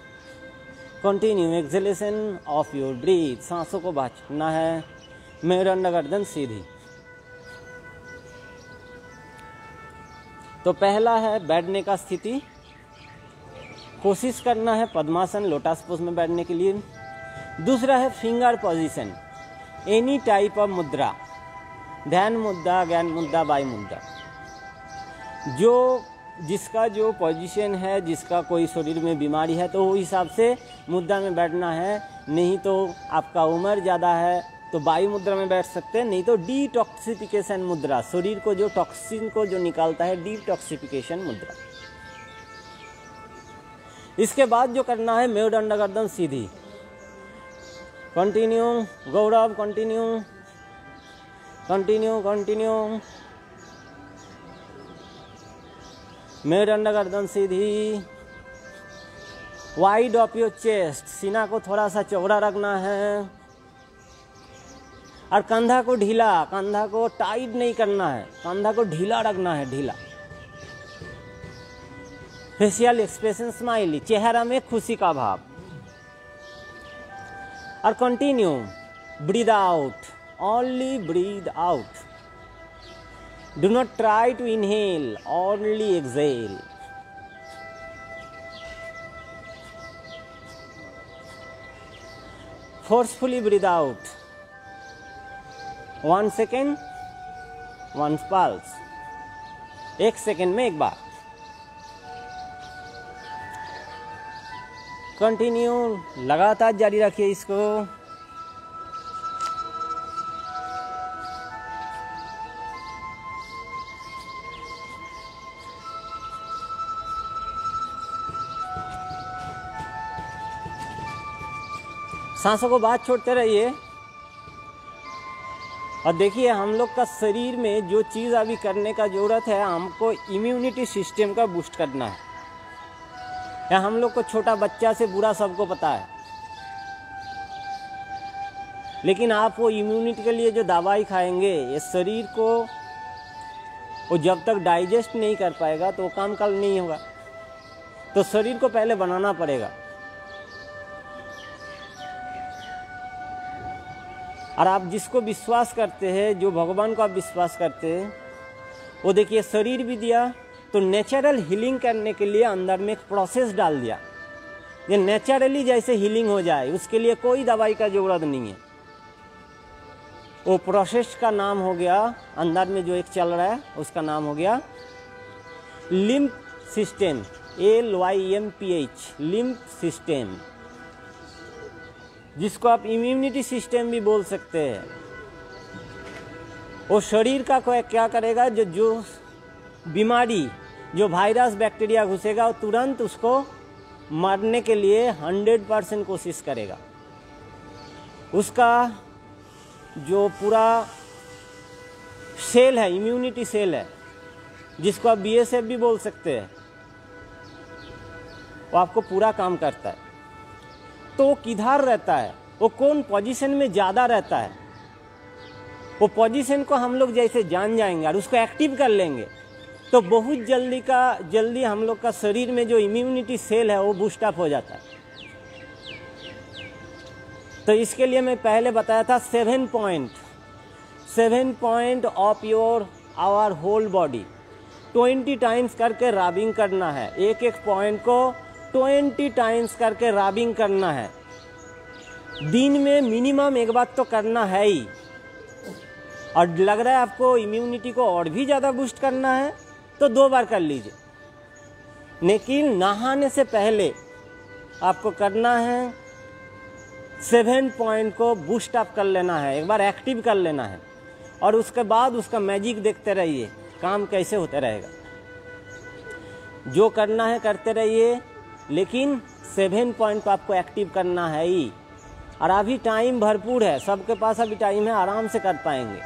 Continue exhalation of your breathe. सांसों को बाहर छोड़ना है। मेरुदंड गर्दन सीधी। तो पहला है बैठने का स्थिति। कोशिश करना है पद्मासन, लोटस पोज में बैठने के लिए। दूसरा है finger position, any type of मुद्रा, ध्यान मुद्रा, ज्ञान मुद्रा, वायु मुद्रा। जो जिसका जो पोजीशन है, जिसका कोई शरीर में बीमारी है तो वो हिसाब से मुद्रा में बैठना है। नहीं तो आपका उम्र ज़्यादा है तो वायु मुद्रा में बैठ सकते हैं, नहीं तो डिटॉक्सिफिकेशन मुद्रा, शरीर को जो टॉक्सिन को जो निकालता है, डिटॉक्सिफिकेशन मुद्रा। इसके बाद जो करना है मेरुदंड गर्दन सीधी। कंटिन्यू गौरव, कंटिन्यू कंटिन्यू कंटिन्यू। मेरुदंड गर्दन सीधी। वाइड ऑफ योर चेस्ट, सीना को थोड़ा सा चौड़ा रखना है। और कंधा को ढीला, कंधा को टाइट नहीं करना है, कंधा को ढीला रखना है, ढीला। फेशियल एक्सप्रेशन स्माइली, चेहरा में खुशी का भाव। और continue, breathe out, only breathe out. Do not try to inhale, only exhale. Forcefully breathe out, 1 second 1 pulse, 1 second में एक बार। कंटिन्यू, लगातार जारी रखिए इसको। सांसों को बाहर छोड़ते रहिए। और देखिए, हम लोग का शरीर में जो चीज़ अभी करने का जरूरत है, हमको इम्यूनिटी सिस्टम का बूस्ट करना है। या हम लोग को छोटा बच्चा से बुरा सबको पता है, लेकिन आप वो इम्यूनिटी के लिए जो दवाई खाएंगे, ये शरीर को वो जब तक डाइजेस्ट नहीं कर पाएगा तो वो काम कल नहीं होगा। तो शरीर को पहले बनाना पड़ेगा। और आप जिसको विश्वास करते हैं, जो भगवान को आप विश्वास करते हैं, वो देखिए शरीर भी दिया तो नेचुरल हीलिंग करने के लिए अंदर में एक प्रोसेस डाल दिया, ये नेचुरली जैसे हीलिंग हो जाए, उसके लिए कोई दवाई का जरूरत नहीं है। वो प्रोसेस का नाम हो गया, अंदर में जो एक चल रहा है उसका नाम हो गया lymph system, LYMPH, lymph system, जिसको आप इम्यूनिटी सिस्टम भी बोल सकते हैं। वो शरीर का क्या करेगा, जो बीमारी, जो वायरस बैक्टीरिया घुसेगा, वो तुरंत उसको मारने के लिए 100% कोशिश करेगा। उसका जो पूरा सेल है, इम्यूनिटी सेल है, जिसको आप BSF भी बोल सकते हैं, वो आपको पूरा काम करता है। तो वो किधर रहता है, वो कौन पोजीशन में ज़्यादा रहता है, वो पोजीशन को हम लोग जैसे जान जाएंगे और उसको एक्टिव कर लेंगे, तो बहुत जल्दी हम लोग का शरीर में जो इम्यूनिटी सेल है वो बूस्ट अप हो जाता है। तो इसके लिए मैं पहले बताया था 7 point of our whole body 20 times करके रबिंग करना है। एक एक पॉइंट को 20 टाइम्स करके रबिंग करना है। दिन में मिनिमम एक बार तो करना है ही। और लग रहा है आपको इम्यूनिटी को और भी ज़्यादा बूस्ट करना है तो 2 बार कर लीजिए। लेकिन नहाने से पहले आपको करना है 7 पॉइंट को बूस्ट अप कर लेना है, एक बार एक्टिव कर लेना है। और उसके बाद उसका मैजिक देखते रहिए, काम कैसे होता रहेगा। जो करना है करते रहिए, लेकिन 7 पॉइंट को आपको एक्टिव करना है ही। और अभी टाइम भरपूर है, सबके पास अभी टाइम है, आराम से कर पाएंगे।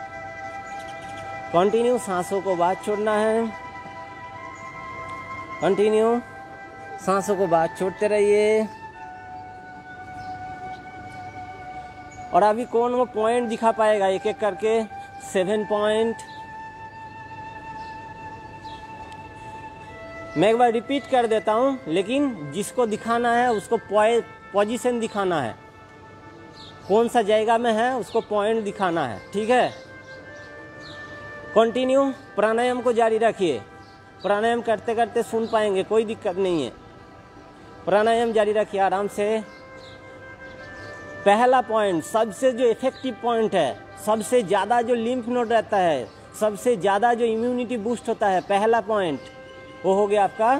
कंटिन्यू, सांसों को बाहर छोड़ना है। कंटिन्यू, सांसों को बाहर छोड़ते रहिए। और अभी कौन वो पॉइंट दिखा पाएगा एक एक करके? 7 पॉइंट। मैं एक बार रिपीट कर देता हूँ, लेकिन जिसको दिखाना है उसको पोजीशन दिखाना है, कौन सा जगह में है उसको पॉइंट दिखाना है, ठीक है। कंटिन्यू, प्राणायाम को जारी रखिए। प्राणायाम करते करते सुन पाएंगे, कोई दिक्कत नहीं है। प्राणायाम जारी रखिए आराम से। पहला पॉइंट, सबसे जो इफेक्टिव पॉइंट है, सबसे ज़्यादा जो लिम्फ नोड रहता है, सबसे ज़्यादा जो इम्यूनिटी बूस्ट होता है, पहला पॉइंट वो हो गया आपका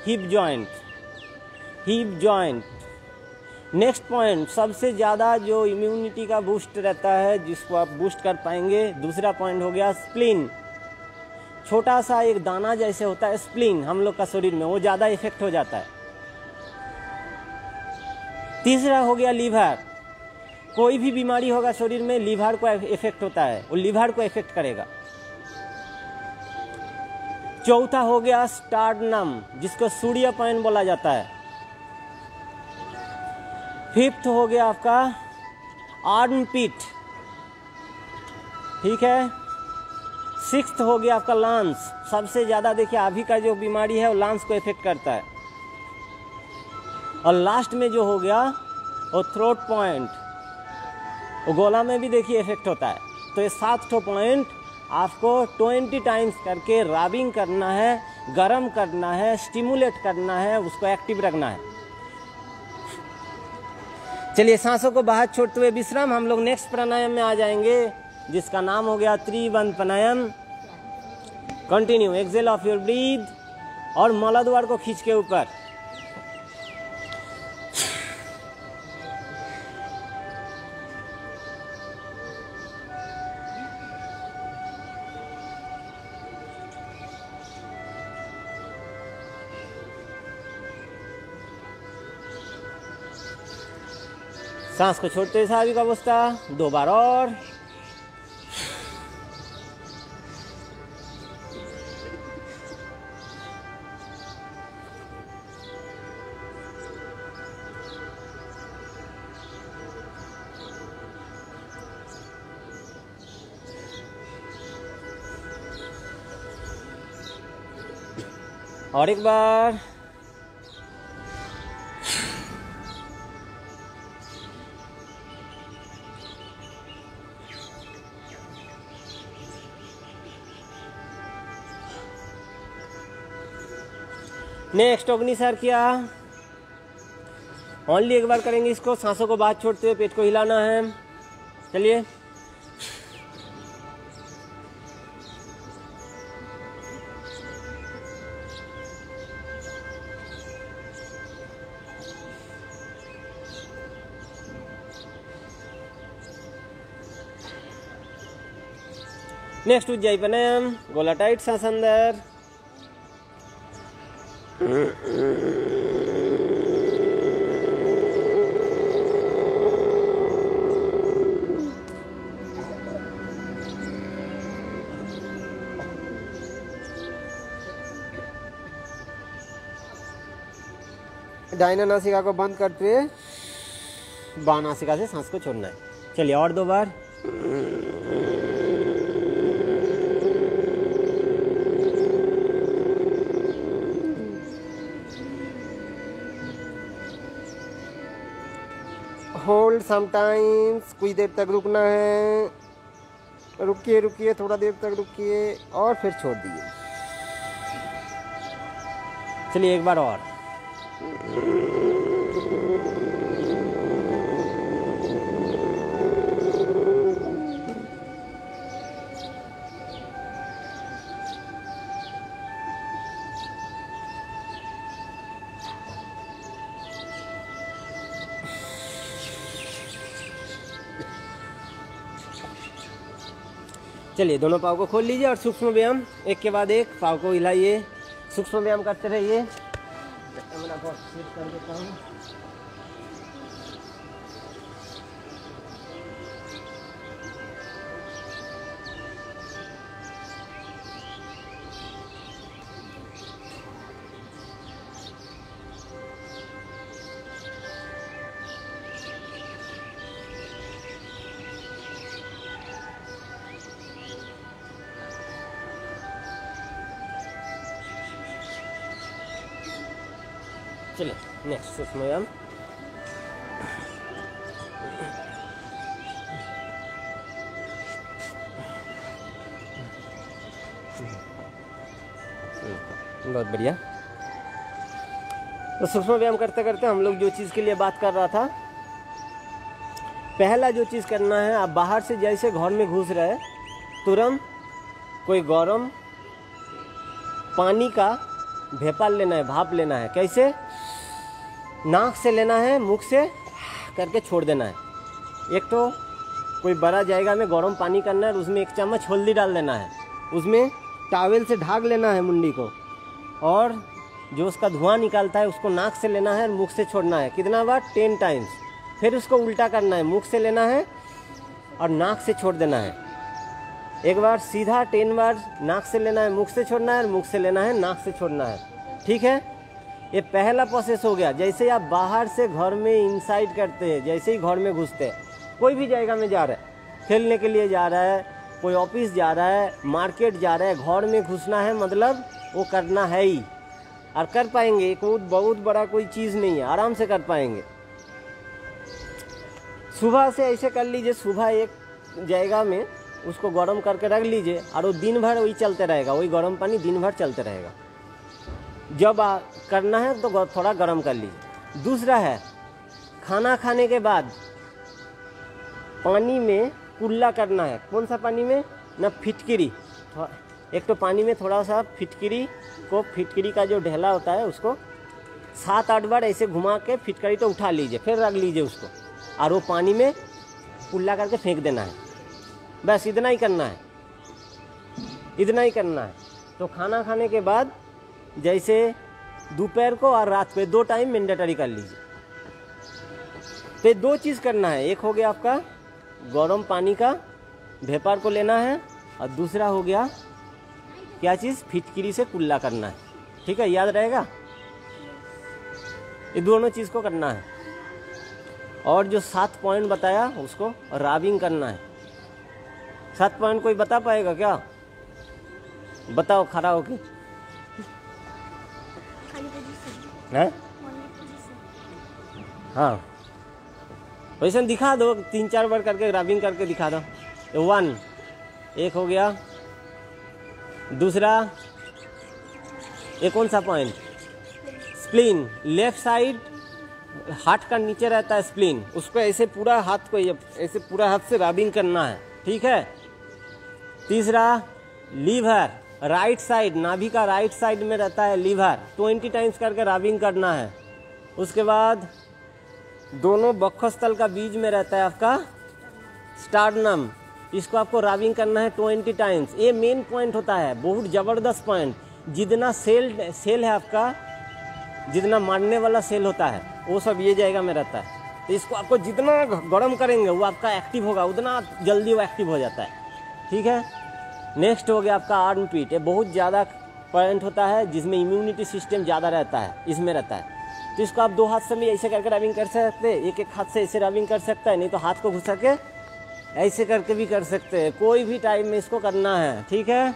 hip joint. Hip joint. Next point, सबसे ज़्यादा जो इम्यूनिटी का बूस्ट रहता है, जिसको आप बूस्ट कर पाएंगे, दूसरा पॉइंट हो गया स्प्लीन। छोटा सा एक दाना जैसे होता है स्प्लीन हम लोग का शरीर में, वो ज़्यादा इफेक्ट हो जाता है। तीसरा हो गया लीवर। कोई भी बीमारी होगा शरीर में, लीवर को इफेक्ट होता है, वो लीवर को इफेक्ट करेगा। चौथा हो गया स्टार्डनम, जिसको सूर्य पॉइंट बोला जाता है। फिफ्थ हो गया आपका आर्मपिट। ठीक है। 6th हो गया आपका लंग्स। सबसे ज़्यादा देखिए अभी का जो बीमारी है वो लंग्स को इफेक्ट करता है। और लास्ट में जो हो गया वो थ्रोट पॉइंट, वो गला में भी देखिए इफेक्ट होता है। तो ये 7 पॉइंट आपको 20 टाइम्स करके रबिंग करना है, गरम करना है, स्टिमुलेट करना है, उसको एक्टिव रखना है। चलिए सांसों को बाहर छोड़ते हुए विश्राम। हम लोग नेक्स्ट प्राणायाम में आ जाएंगे जिसका नाम हो गया Tribandh pranayama. Continue, exhale of your breath और मलाद्वार को खींच के ऊपर। सांस को छोड़ते हुए स्वाभाविक अवस्था 2 बार और। और एक बार। नेक्स्ट अग्निसार किया, ओनली एक बार करेंगे इसको। सांसों को बाहर छोड़ते हुए पेट को हिलाना है। चलिए, नेक्स्ट उज्जाई प्राणायाम। गोला टाइट, सांस अंदर। दाहिना नासिका को बंद करते हुए बाएं नासिका से सांस को छोड़ना है। चलिए और 2 बार। होल्ड समटाइम्स, कुछ देर तक रुकना है। रुकिए रुकिए, थोड़ा देर तक रुकिए और फिर छोड़ दीजिए। चलिए एक बार और। चलिए दोनों पाँव को खोल लीजिए और सूक्ष्म व्यायाम एक के बाद एक पाँव को हिलाइए, सूक्ष्म व्यायाम करते रहिए। कैमरा को सेट कर देता हूँ। चलिए नेक्स्ट सूक्ष्म व्यायाम। बहुत बढ़िया। तो सूक्ष्म व्यायाम करते करते हम लोग जो चीज़ के लिए बात कर रहा था, पहला जो चीज़ करना है, आप बाहर से जैसे घर में घुस रहे तुरंत कोई गरम पानी का भेपा लेना है, भाप लेना है। कैसे? नाक से लेना है, मुख से करके छोड़ देना है। एक तो कोई बड़ा जाएगा में गरम पानी करना है, उसमें 1 चम्मच हल्दी डाल देना है, उसमें टॉवेल से ढक लेना है मुंडी को, और जो उसका धुआं निकालता है उसको नाक से लेना है, मुख से छोड़ना है। कितना बार? 10 टाइम्स। फिर उसको उल्टा करना है, मुख से लेना है और नाक से छोड़ देना है। एक बार सीधा 10 बार नाक से लेना है, मुख से छोड़ना है, मुख से लेना है, नाक से छोड़ना है। ठीक है, ये पहला प्रोसेस हो गया। जैसे आप बाहर से घर में इनसाइड करते हैं, जैसे ही घर में घुसते हैं, कोई भी जाएगा में जा रहा है, खेलने के लिए जा रहा है कोई ऑफिस जा रहा है, मार्केट जा रहा है, घर में घुसना है, मतलब वो करना है ही, और कर पाएंगे। कोई बहुत बड़ा कोई चीज़ नहीं है, आराम से कर पाएंगे। सुबह से ऐसे कर लीजिए, सुबह एक जगह में उसको गर्म करके रख लीजिए और वो दिन भर वही चलते रहेगा, वही गर्म पानी दिन भर चलते रहेगा। जब करना है तो थोड़ा गर्म कर लीजिए। दूसरा है, खाना खाने के बाद पानी में कुल्ला करना है। कौन सा पानी में? ना फिटकिरी, एक तो पानी में थोड़ा सा फिटकिरी का जो ढेला होता है उसको 7-8 बार ऐसे घुमा के फिटकरी तो उठा लीजिए, फिर रख लीजिए उसको, और वो पानी में कुल्ला करके फेंक देना है। बस इतना ही करना है, इतना ही करना है। तो खाना खाने के बाद जैसे दोपहर को और रात को 2 टाइम मैंडेटरी कर लीजिए। तो 2 चीज़ करना है, एक हो गया आपका गर्म पानी का वेपर को लेना है, और दूसरा हो गया क्या चीज़? फिटकिरी से कुल्ला करना है। ठीक है, याद रहेगा? ये दोनों चीज़ को करना है। और जो 7 पॉइंट बताया उसको रबिंग करना है। 7 पॉइंट कोई बता पाएगा क्या? बताओ खड़ा होके। हाँ, वैसे दिखा दो, 3-4 बार करके रबिंग करके दिखा दो। 1 एक हो गया। दूसरा एक कौन सा पॉइंट? स्प्लीन, लेफ्ट साइड हाथ का नीचे रहता है स्प्लीन, उसको ऐसे पूरा हाथ को ऐसे पूरा हाथ से रबिंग करना है। ठीक है। तीसरा लीवर, राइट साइड, नाभि का राइट साइड में रहता है लीवर, 20 टाइम्स करके रबिंग करना है। उसके बाद दोनों वक्षस्थल का बीच में रहता है आपका स्टार्नम, इसको आपको रबिंग करना है 20 टाइम्स। ये मेन पॉइंट होता है, बहुत ज़बरदस्त पॉइंट। जितना सेल है आपका, जितना मारने वाला सेल होता है वो सब ये जगह में रहता है। तो इसको आपको जितना गर्म करेंगे वो आपका एक्टिव होगा, उतना जल्दी वो एक्टिव हो जाता है। ठीक है। नेक्स्ट हो गया आपका आर्म पीट, ये बहुत ज़्यादा पॉइंट होता है जिसमें इम्यूनिटी सिस्टम ज़्यादा रहता है, इसमें रहता है। तो इसको आप 2 हाथ से भी ऐसे करके रबिंग कर सकते हैं, एक हाथ से ऐसे रबिंग कर सकता है, नहीं तो हाथ को घुसा के ऐसे करके भी कर सकते हैं। कोई भी टाइम में इसको करना है। ठीक है।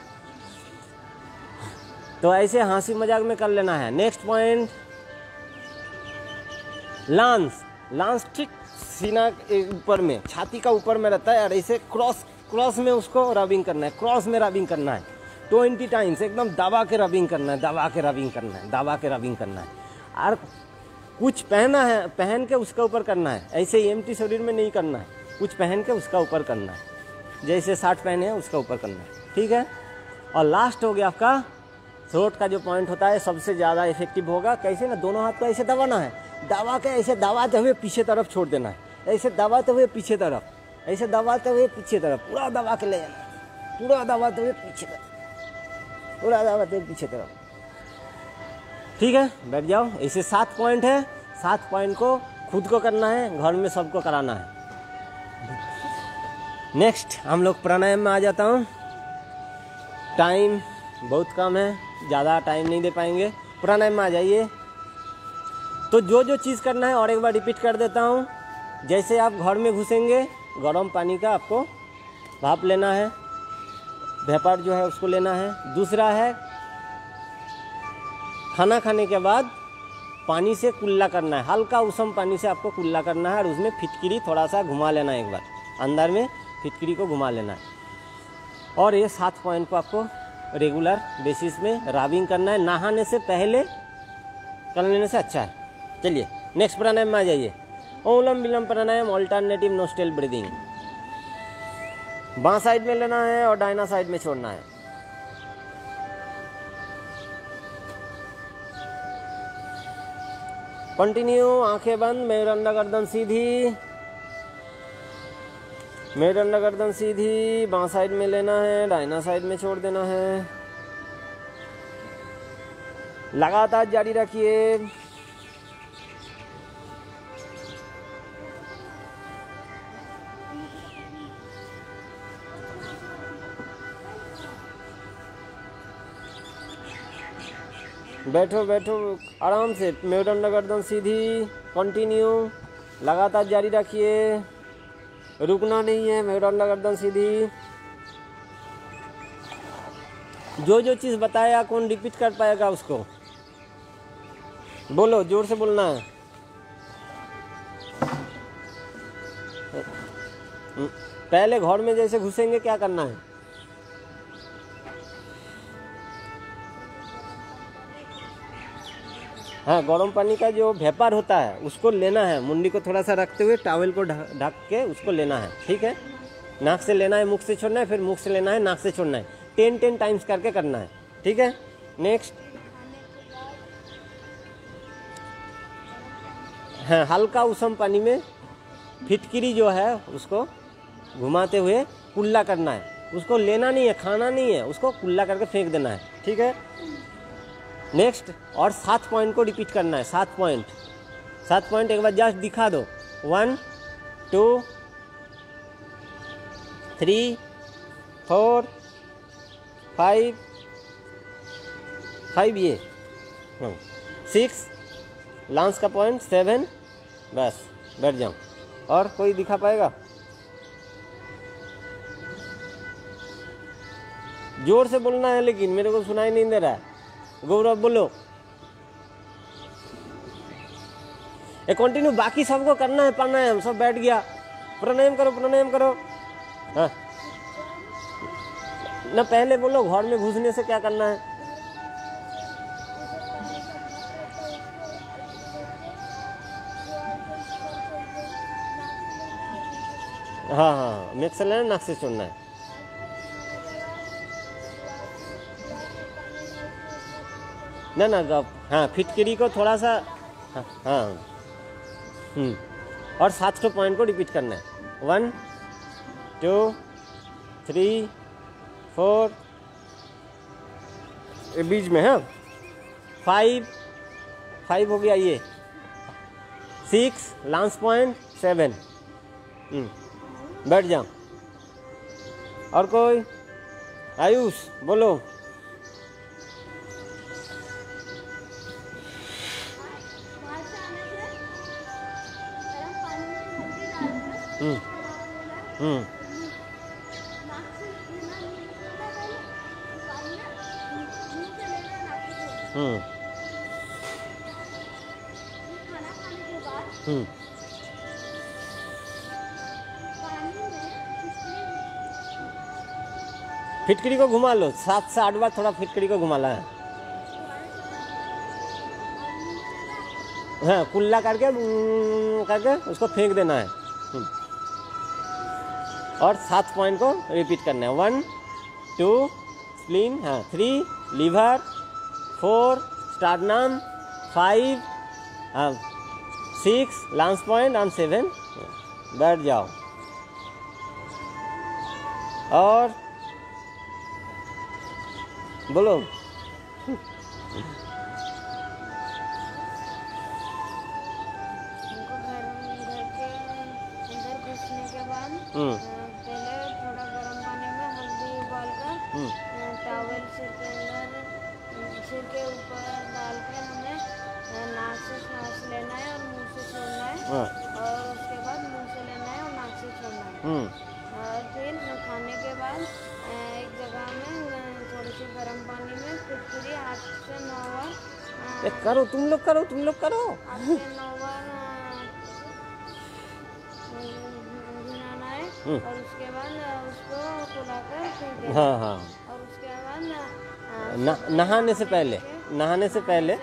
तो ऐसे हंसी मजाक में कर लेना है। नेक्स्ट पॉइंट लांस ठीक सीना के ऊपर में, छाती का ऊपर में रहता है, और ऐसे क्रॉस में उसको रबिंग करना है, क्रॉस में रबिंग करना है 20 टाइम्स, एकदम दबा के रबिंग करना है, दबा के रबिंग करना है, दबा के रबिंग करना है। और कुछ पहना है, पहन के उसके ऊपर करना है, ऐसे एम्प्टी शरीर में नहीं करना है, कुछ पहन के उसका ऊपर करना है, जैसे शर्ट पहने हैं उसका ऊपर करना है। ठीक है। और लास्ट हो गया आपका थ्रोट का जो पॉइंट होता है, सबसे ज़्यादा इफेक्टिव होगा। कैसे ना, दोनों हाथ को ऐसे दबाना है, दबा के ऐसे दबाते हुए पीछे तरफ छोड़ देना है, ऐसे दबाते हुए पीछे तरफ, ऐसे दबाते हुए पीछे तरफ, पूरा दबा के ले जाना, पूरा दबाते हुए पीछे तरफ, पूरा दबाते हुए पीछे तरफ। ठीक है, बैठ जाओ। ऐसे 7 पॉइंट है, 7 पॉइंट को खुद को करना है, घर में सबको कराना है। नेक्स्ट हम लोग प्राणायाम में आ जाता हूँ। टाइम बहुत कम है, ज़्यादा टाइम नहीं दे पाएंगे। प्राणायाम में आ जाइए। तो जो चीज़ करना है और एक बार रिपीट कर देता हूँ। जैसे आप घर में घुसेंगे, गर्म पानी का आपको भाप लेना है, वेपर जो है उसको लेना है। दूसरा है खाना खाने के बाद पानी से कुल्ला करना है, हल्का उष्ण पानी से आपको कुल्ला करना है, और उसमें फिटकिरी थोड़ा सा घुमा लेना है, एक बार अंदर में फिटकिरी को घुमा लेना है। और ये 7 पॉइंट को आपको रेगुलर बेसिस में रबिंग करना है, नहाने से पहले कर लेने से अच्छा है। चलिए नेक्स्ट प्राणायाम में आ जाइए। ओलम विलम प्राणायाम, ऑल्टरनेटिव नोस्ट्रल ब्रीदिंग। बां साइड में लेना है और दाहिना साइड में छोड़ना है। कंटिन्यू, आंखें बंद, मेरुदंड गर्दन सीधी, मेरुदंड गर्दन सीधी। बां साइड में लेना है, दाहिना साइड में छोड़ देना है। लगातार जारी रखिए। बैठो बैठो आराम से, मेरुदंड गर्दन सीधी, कंटिन्यू, लगातार जारी रखिए, रुकना नहीं है। मेरुदंड गर्दन सीधी, जो जो चीज़ बताया कौन रिपीट कर पाएगा उसको? बोलो, जोर से बोलना है। पहले घर में जैसे घुसेंगे क्या करना है? हाँ, गर्म पानी का जो वेपर होता है उसको लेना है, मुंडी को थोड़ा सा रखते हुए टॉवल को ढक के उसको लेना है, ठीक है। नाक से लेना है, मुख से छोड़ना है, फिर मुख से लेना है, नाक से छोड़ना है। 10 टाइम्स करके करना है, ठीक है। नेक्स्ट, हाँ, हल्का उष्ण पानी में फिटकिरी जो है उसको घुमाते हुए कुल्ला करना है। उसको लेना नहीं है, खाना नहीं है, उसको कुल्ला करके फेंक देना है, ठीक है। नेक्स्ट, और 7 पॉइंट को रिपीट करना है। 7 पॉइंट एक बार जस्ट दिखा दो। 1 2 3 4 5 ये 6 लांस का पॉइंट 7, बस बैठ जाओ। और कोई दिखा पाएगा? जोर से बोलना है, लेकिन मेरे को सुनाई नहीं दे रहा है। गौरव बोलो। ये कंटिन्यू बाकी सबको करना है, प्राणायाम। सब बैठ गया, प्राणायाम करो, प्राणायाम करो। हाँ ना, पहले बोलो घर में घुसने से क्या करना है? हाँ हाँ, नेक से लेना, नाक से छोड़ना है। ना ना, हाँ, फिटकरी को थोड़ा सा, हाँ हाँ, और 7 पॉइंट को रिपीट करना है। 1 2 3 4, बीच में, हाँ, 5 हो गया, ये 6 लांस पॉइंट 7, बैठ जाओ। और कोई? आयुष बोलो। फिटकरी को घुमा लो, 7 से 8 बार थोड़ा फिटकरी को घुमाना है। हाँ, कुल्ला करके उसको फेंक देना है। और 7 पॉइंट को रिपीट करना है। 1 2 स्प्लीन, हाँ, 3 लीवर, 4 स्टार्नम, 5 6 लांस पॉइंट और 7, बैठ जाओ। और बोलो। पहले थोड़ा गर्म पानी में हल्दी उबालकर टॉवल सिर के ऊपर डाल के हमें नाक से सांस लेना है और मुंह से छोड़ना है, और उसके बाद मुंह से लेना है और नाक से छोड़ना है। और फिर खाने के बाद एक जगह में थोड़ी सी गर्म पानी में फिटकरी 8 से 9 बार करो, तुम लोग करो 8 से 9 बार और उसके बाद उसको फुलाकर फेंक देना। हाँ। और उसके बाद नहाने से पहले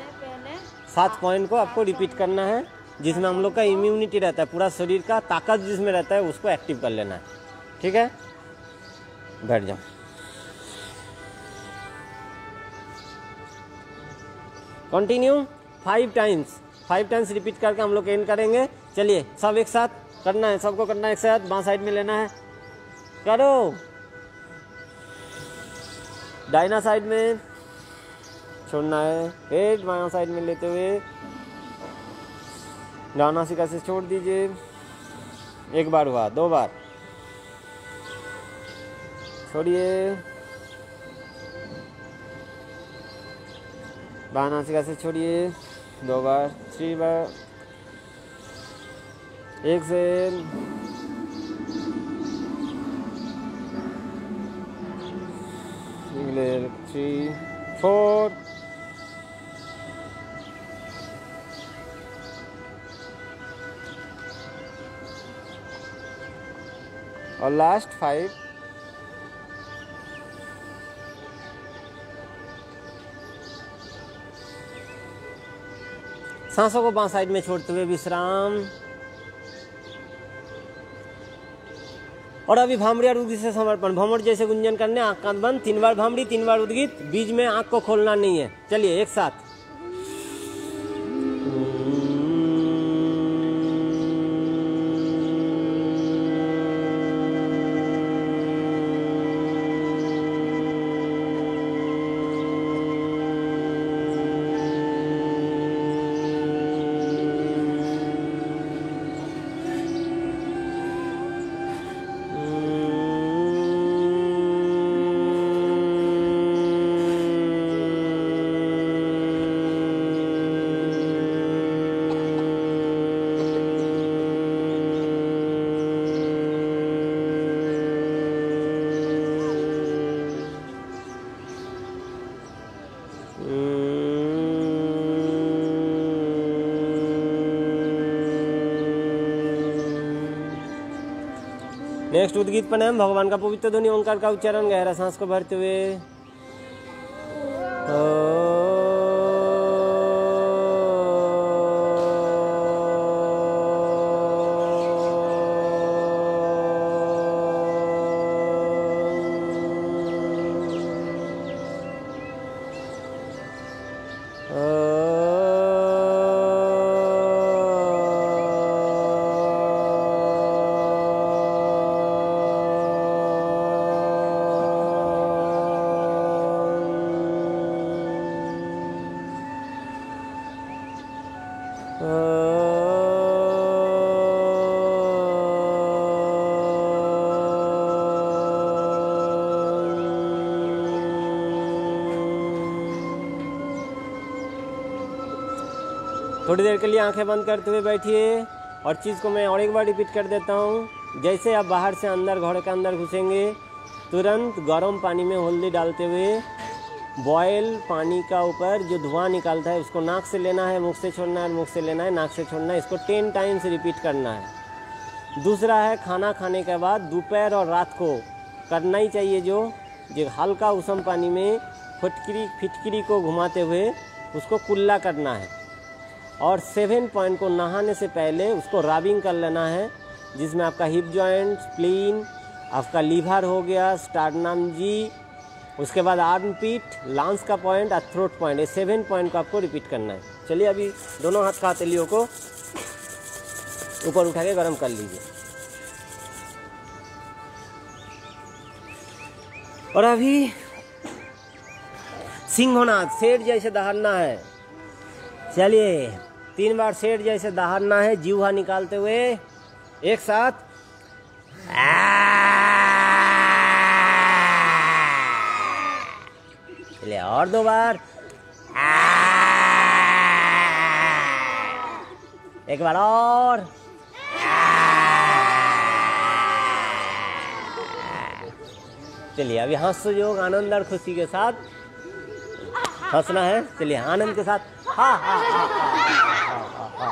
7 पॉइंट को आपको रिपीट करना है, जिसमें हम लोग का इम्यूनिटी रहता है, पूरा शरीर का ताकत जिसमें रहता है उसको एक्टिव कर लेना है, ठीक है। बैठ जाओ। कंटिन्यू 5 टाइम्स रिपीट करके हम लोग एंड करेंगे। चलिए, सब एक साथ करना है, सबको करना है एक साथ। बां साइड में लेना है, करो। दाहिना साइड में छोड़ना है, हेड बायां साइड में लेते हुए डान नासिका से छोड़ दीजिए। 1 बार हुआ, 2 बार छोड़िए, बायां नासिका से छोड़िए। 2 बार, 3 बार, 1 से चलिए 3 4 और लास्ट 5 सांसों को बाएं साइड में छोड़ते हुए विश्राम। और अभी भामड़ी और उद्गीत से समर्पण। भ्रमर जैसे गुंजन करने, आंख कान बंद, 3 बार भामड़ी 3 बार उद्गीत, बीच में आंख को खोलना नहीं है। चलिए एक साथ। नेक्स्ट उद्गीत प्राणायाम। भगवान का पवित्र ध्वनि ओंकार का उच्चारण गहरा सांस को भरते हुए। थोड़ी देर के लिए आंखें बंद करते हुए बैठिए। और चीज़ को मैं और एक बार रिपीट कर देता हूँ। जैसे आप बाहर से अंदर घोड़े के अंदर घुसेंगे, तुरंत गर्म पानी में हल्दी डालते हुए बॉयल पानी का ऊपर जो धुआं निकालता है उसको नाक से लेना है, मुख से छोड़ना है, मुख से लेना है, नाक से छोड़ना है। इसको 10 टाइम्स रिपीट करना है। दूसरा है खाना खाने के बाद दोपहर और रात को करना ही चाहिए जो हल्का उष्ण पानी में फिटकरी को घुमाते हुए उसको कुल्ला करना है। और 7 पॉइंट को नहाने से पहले उसको रबिंग कर लेना है, जिसमें आपका हिप जॉइंट, स्प्लीन, आपका लीवर हो गया, स्टार्नम जी, उसके बाद आर्म पीट, लांस का पॉइंट और थ्रोट पॉइंट। ये 7 पॉइंट को आपको रिपीट करना है। चलिए अभी दोनों हाथ का हथेलियों को ऊपर उठा के गर्म कर लीजिए। और अभी सिंहोनाद, शेर जैसे दहाड़ना है। चलिए 3 बार शेर जैसे दहाड़ना है, जीवा निकालते हुए एक साथ। चलिए और 2 बार। एक बार और। चलिए अभी हंस योग, आनंद और खुशी के साथ हंसना है। चलिए आनंद के साथ हा हा हा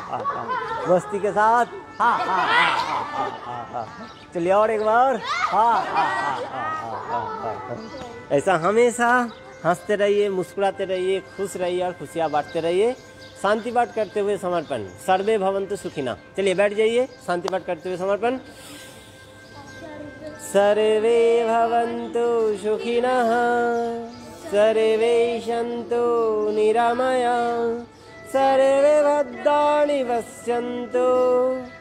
हा, मस्ती के साथ हा हा हा। चलिए और एक बार हा हा हा। ऐसा हमेशा हंसते रहिए, मुस्कुराते रहिए, खुश रहिए और खुशियाँ बांटते रहिए। शांति पाठ करते हुए समर्पण। सर्वे भवन्तु सुखिनः। चलिए बैठ जाइए। शांति पाठ करते हुए समर्पण। सर्वे भवन्तु सुखिनः, सर्वे सन्तु निरामयाः, सर्वे भद्राणि पश्यन्तु,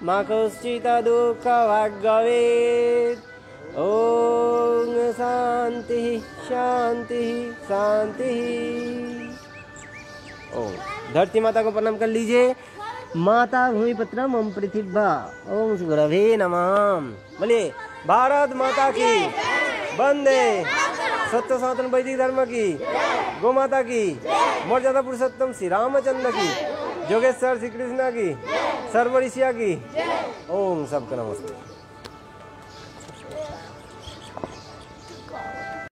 मा कश्चित् दुःखभाग् भवेत्। ओम शांति शांति शांति। ओम धरती माता को प्रणाम कर लीजिए। माता भूमिपुत्र मम पृथिव्या। ओम गुरवे नमः। बोलिए भारत माता की वंदे, सत्य सनातन वैदिक धर्म की, गौ माता की, मर्यादा पुरुषोत्तम श्री रामचंद्र की, जोगेश्वर श्री कृष्णा की, सर्व ऋषिया की। ओम सबका नमस्ते।